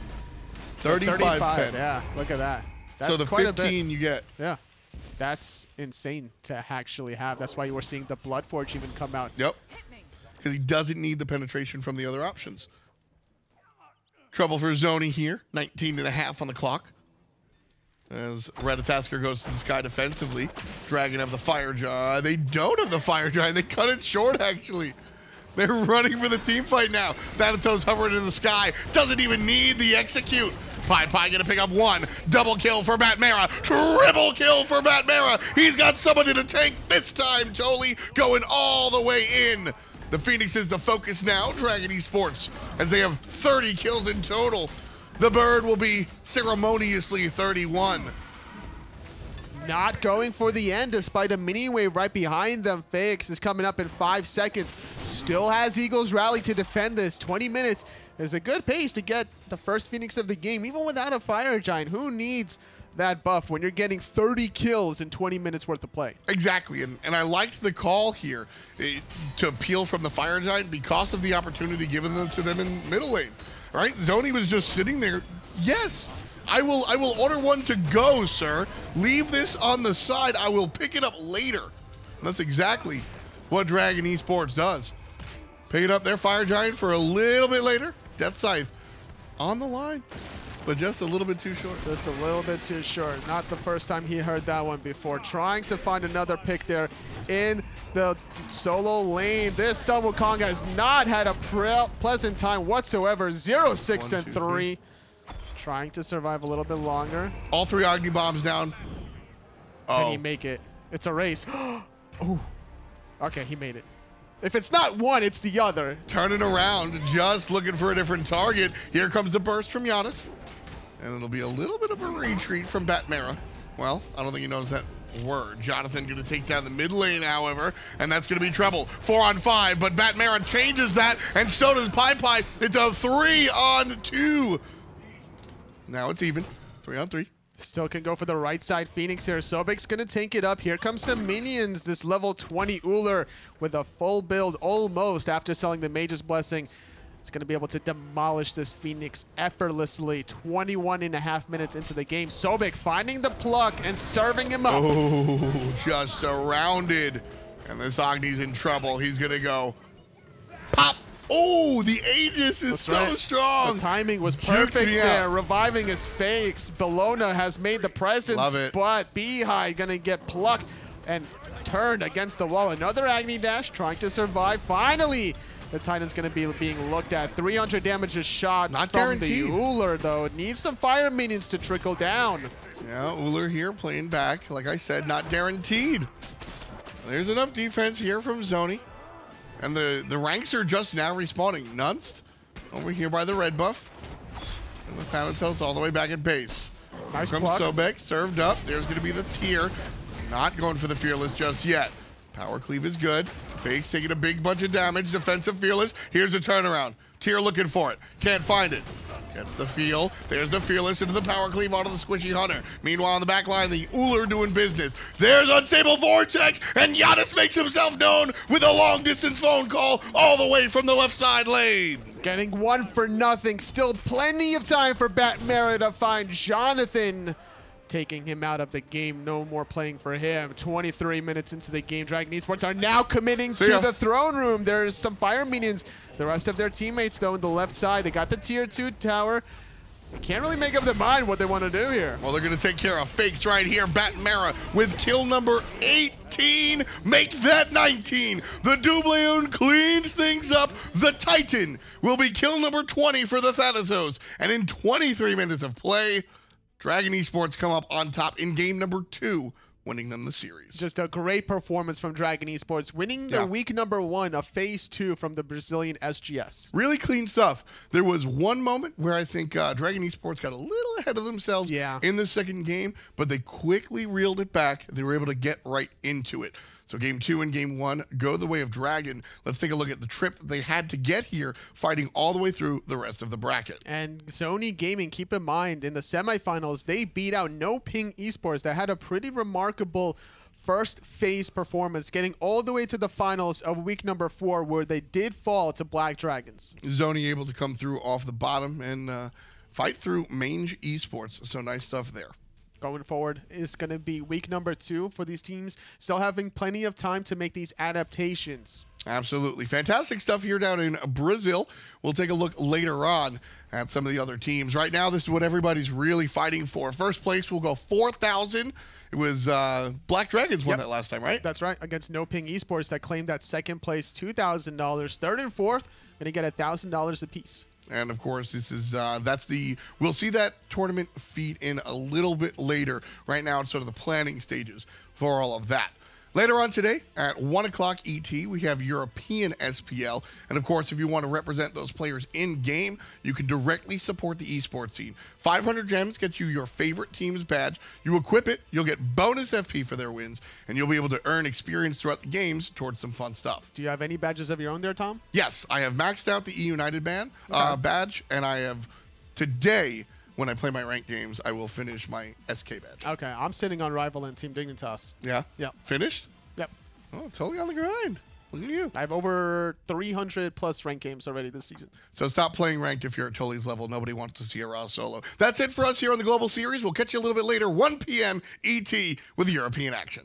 Speaker 2: 35 pen.
Speaker 3: Yeah, look at that. That's
Speaker 2: so the
Speaker 3: quite
Speaker 2: 15 you get.
Speaker 3: Yeah. That's insane to actually have. That's why you were seeing the Bloodforge even come out.
Speaker 2: Yep. Because he doesn't need the penetration from the other options. Trouble for Zoni here. 19.5 on the clock. As Ratatasker goes to the sky defensively. Dragon have the Fire Giant. They don't have the Fire Giant. They cut it short, actually. They're running for the team fight now. Thanatos hovering in the sky. Doesn't even need the execute. Pie gonna pick up 1. Double kill for Batmara. Triple kill for Batmara. He's got somebody to tank this time. Jolie going all the way in. The Phoenix is the focus now, Dragon Esports, as they have 30 kills in total. The bird will be ceremoniously 31.
Speaker 3: Not going for the end despite a mini wave right behind them. Faix is coming up in 5 seconds. Still has Eagles Rally to defend this. 20 minutes is a good pace to get the first Phoenix of the game, even without a Fire Giant. Who needs that buff when you're getting 30 kills in 20 minutes worth of play?
Speaker 2: Exactly, and I liked the call here to peel from the Fire Giant because of the opportunity given to them in middle lane. All right, Zoni was just sitting there. Yes, I will order one to go, sir. Leave this on the side. I will pick it up later. And that's exactly what Dragon Esports does. Pick it up their Fire Giant for a little bit later. Death Scythe on the line, but just a little bit too short.
Speaker 3: Just a little bit too short. Not the first time he heard that one before. Trying to find another pick there in the solo lane. This Sun Wukong has not had a pleasant time whatsoever. 0, 6, and 3. Trying to survive a little bit longer.
Speaker 2: All 3 Agni Bombs down.
Speaker 3: Can he make it? It's a race. Ooh. Okay, he made it. If it's not one, it's the other.
Speaker 2: Turning around, just looking for a different target. Here comes the burst from Giannis. And it'll be a little bit of a retreat from Batmara. Well, I don't think he knows that word. Jonathan going to take down the mid lane, however, and that's going to be trouble. 4 on 5, but Batmara changes that, and so does Pai. It's a 3 on 2. Now it's even. 3 on 3.
Speaker 3: Still can go for the right side. Phoenix here. Sobek's going to tank it up. Here comes some minions. This level 20 Uller with a full build almost after selling the Mage's Blessing. It's going to be able to demolish this Phoenix effortlessly. 21.5 minutes into the game. Sobek finding the pluck and serving him up.
Speaker 2: Oh, just surrounded. And this Agni's in trouble. He's going to go pop. Oh, the Aegis is so strong.
Speaker 3: The timing was perfect there. Reviving his fakes. Bellona has made the presence.
Speaker 2: Love it.
Speaker 3: But Beehive going to get plucked and turned against the wall. Another Agni Dash trying to survive. Finally, the Titan's going to be being looked at. 300 damage a shot.
Speaker 2: Not
Speaker 3: from
Speaker 2: guaranteed.
Speaker 3: The Uller, though. It needs some fire minions to trickle down.
Speaker 2: Yeah, Uller here playing back. Like I said, not guaranteed. There's enough defense here from Zoni. And the ranks are just now respawning. Nunst over here by the red buff. And the Thanatos all the way back at base.
Speaker 3: Nice
Speaker 2: from
Speaker 3: block.
Speaker 2: Sobek, served up. There's going to be the tier. Not going for the Fearless just yet. Power cleave is good. Fake's taking a big bunch of damage. Defensive Fearless. Here's the turnaround. Tier looking for it. Can't find it. Gets the feel. There's the Fearless into the power cleave onto the Squishy Hunter. Meanwhile, on the back line, the Uller doing business. There's Unstable Vortex, and Giannis makes himself known with a long-distance phone call all the way from the left side lane.
Speaker 3: Getting 1 for nothing. Still plenty of time for Batmara to find Jonathan, taking him out of the game. No more playing for him. 23 minutes into the game. Dragon Esports are now committing to the throne room. There's some fire minions. The rest of their teammates, though, on the left side, they got the tier 2 tower. They can't really make up their mind what they want to do here.
Speaker 2: Well, they're going to take care of fakes right here. Batmara with kill number 18. Make that 19. The Doubleon cleans things up. The Titan will be kill number 20 for the Thanatos. And in 23 minutes of play, Dragon Esports come up on top in game number 2, winning them the series.
Speaker 3: Just a great performance from Dragon Esports, winning the week number 1 of Phase 2 from the Brazilian SGS.
Speaker 2: Really clean stuff. There was one moment where I think Dragon Esports got a little ahead of themselves in the second game, but they quickly reeled it back. They were able to get right into it. So game 2 and game 1 go the way of Dragon. Let's take a look at the trip that they had to get here, fighting all the way through the rest of the bracket.
Speaker 3: And Sony Gaming, keep in mind, in the semifinals, they beat out No Ping Esports that had a pretty remarkable first phase performance, getting all the way to the finals of week number 4, where they did fall to Black Dragons.
Speaker 2: Sony able to come through off the bottom and fight through Mange Esports. So nice stuff there.
Speaker 3: Going forward is going to be week number 2 for these teams, still having plenty of time to make these adaptations.
Speaker 2: Absolutely. Fantastic stuff here down in Brazil. We'll take a look later on at some of the other teams. Right now, this is what everybody's really fighting for. First place will go 4,000. It was Black Dragons won that last time, right?
Speaker 3: That's right, against No Ping Esports that claimed that second place $2,000. Third and fourth, going to get $1,000 apiece.
Speaker 2: And of course, this is we'll see that tournament feed in a little bit later. Right now, it's sort of the planning stages for all of that. Later on today at 1 o'clock ET, we have European SPL. And of course, if you want to represent those players in game, you can directly support the esports scene. 500 gems gets you your favorite team's badge. You equip it, you'll get bonus FP for their wins, and you'll be able to earn experience throughout the games towards some fun stuff.
Speaker 3: Do you have any badges of your own there, Tom?
Speaker 2: Yes, I have maxed out the E United badge, and I have today. When I play my ranked games, I will finish my SK badge.
Speaker 3: Okay, I'm sitting on Rival and Team Dignitas.
Speaker 2: Yeah?
Speaker 3: Yep.
Speaker 2: Finished?
Speaker 3: Yep.
Speaker 2: Oh, totally on the grind. Look at you.
Speaker 3: I have over 300 plus ranked games already this season.
Speaker 2: So stop playing ranked if you're at Tully's level. Nobody wants to see a raw solo. That's it for us here on the Global Series. We'll catch you a little bit later, 1 p.m. ET with European action.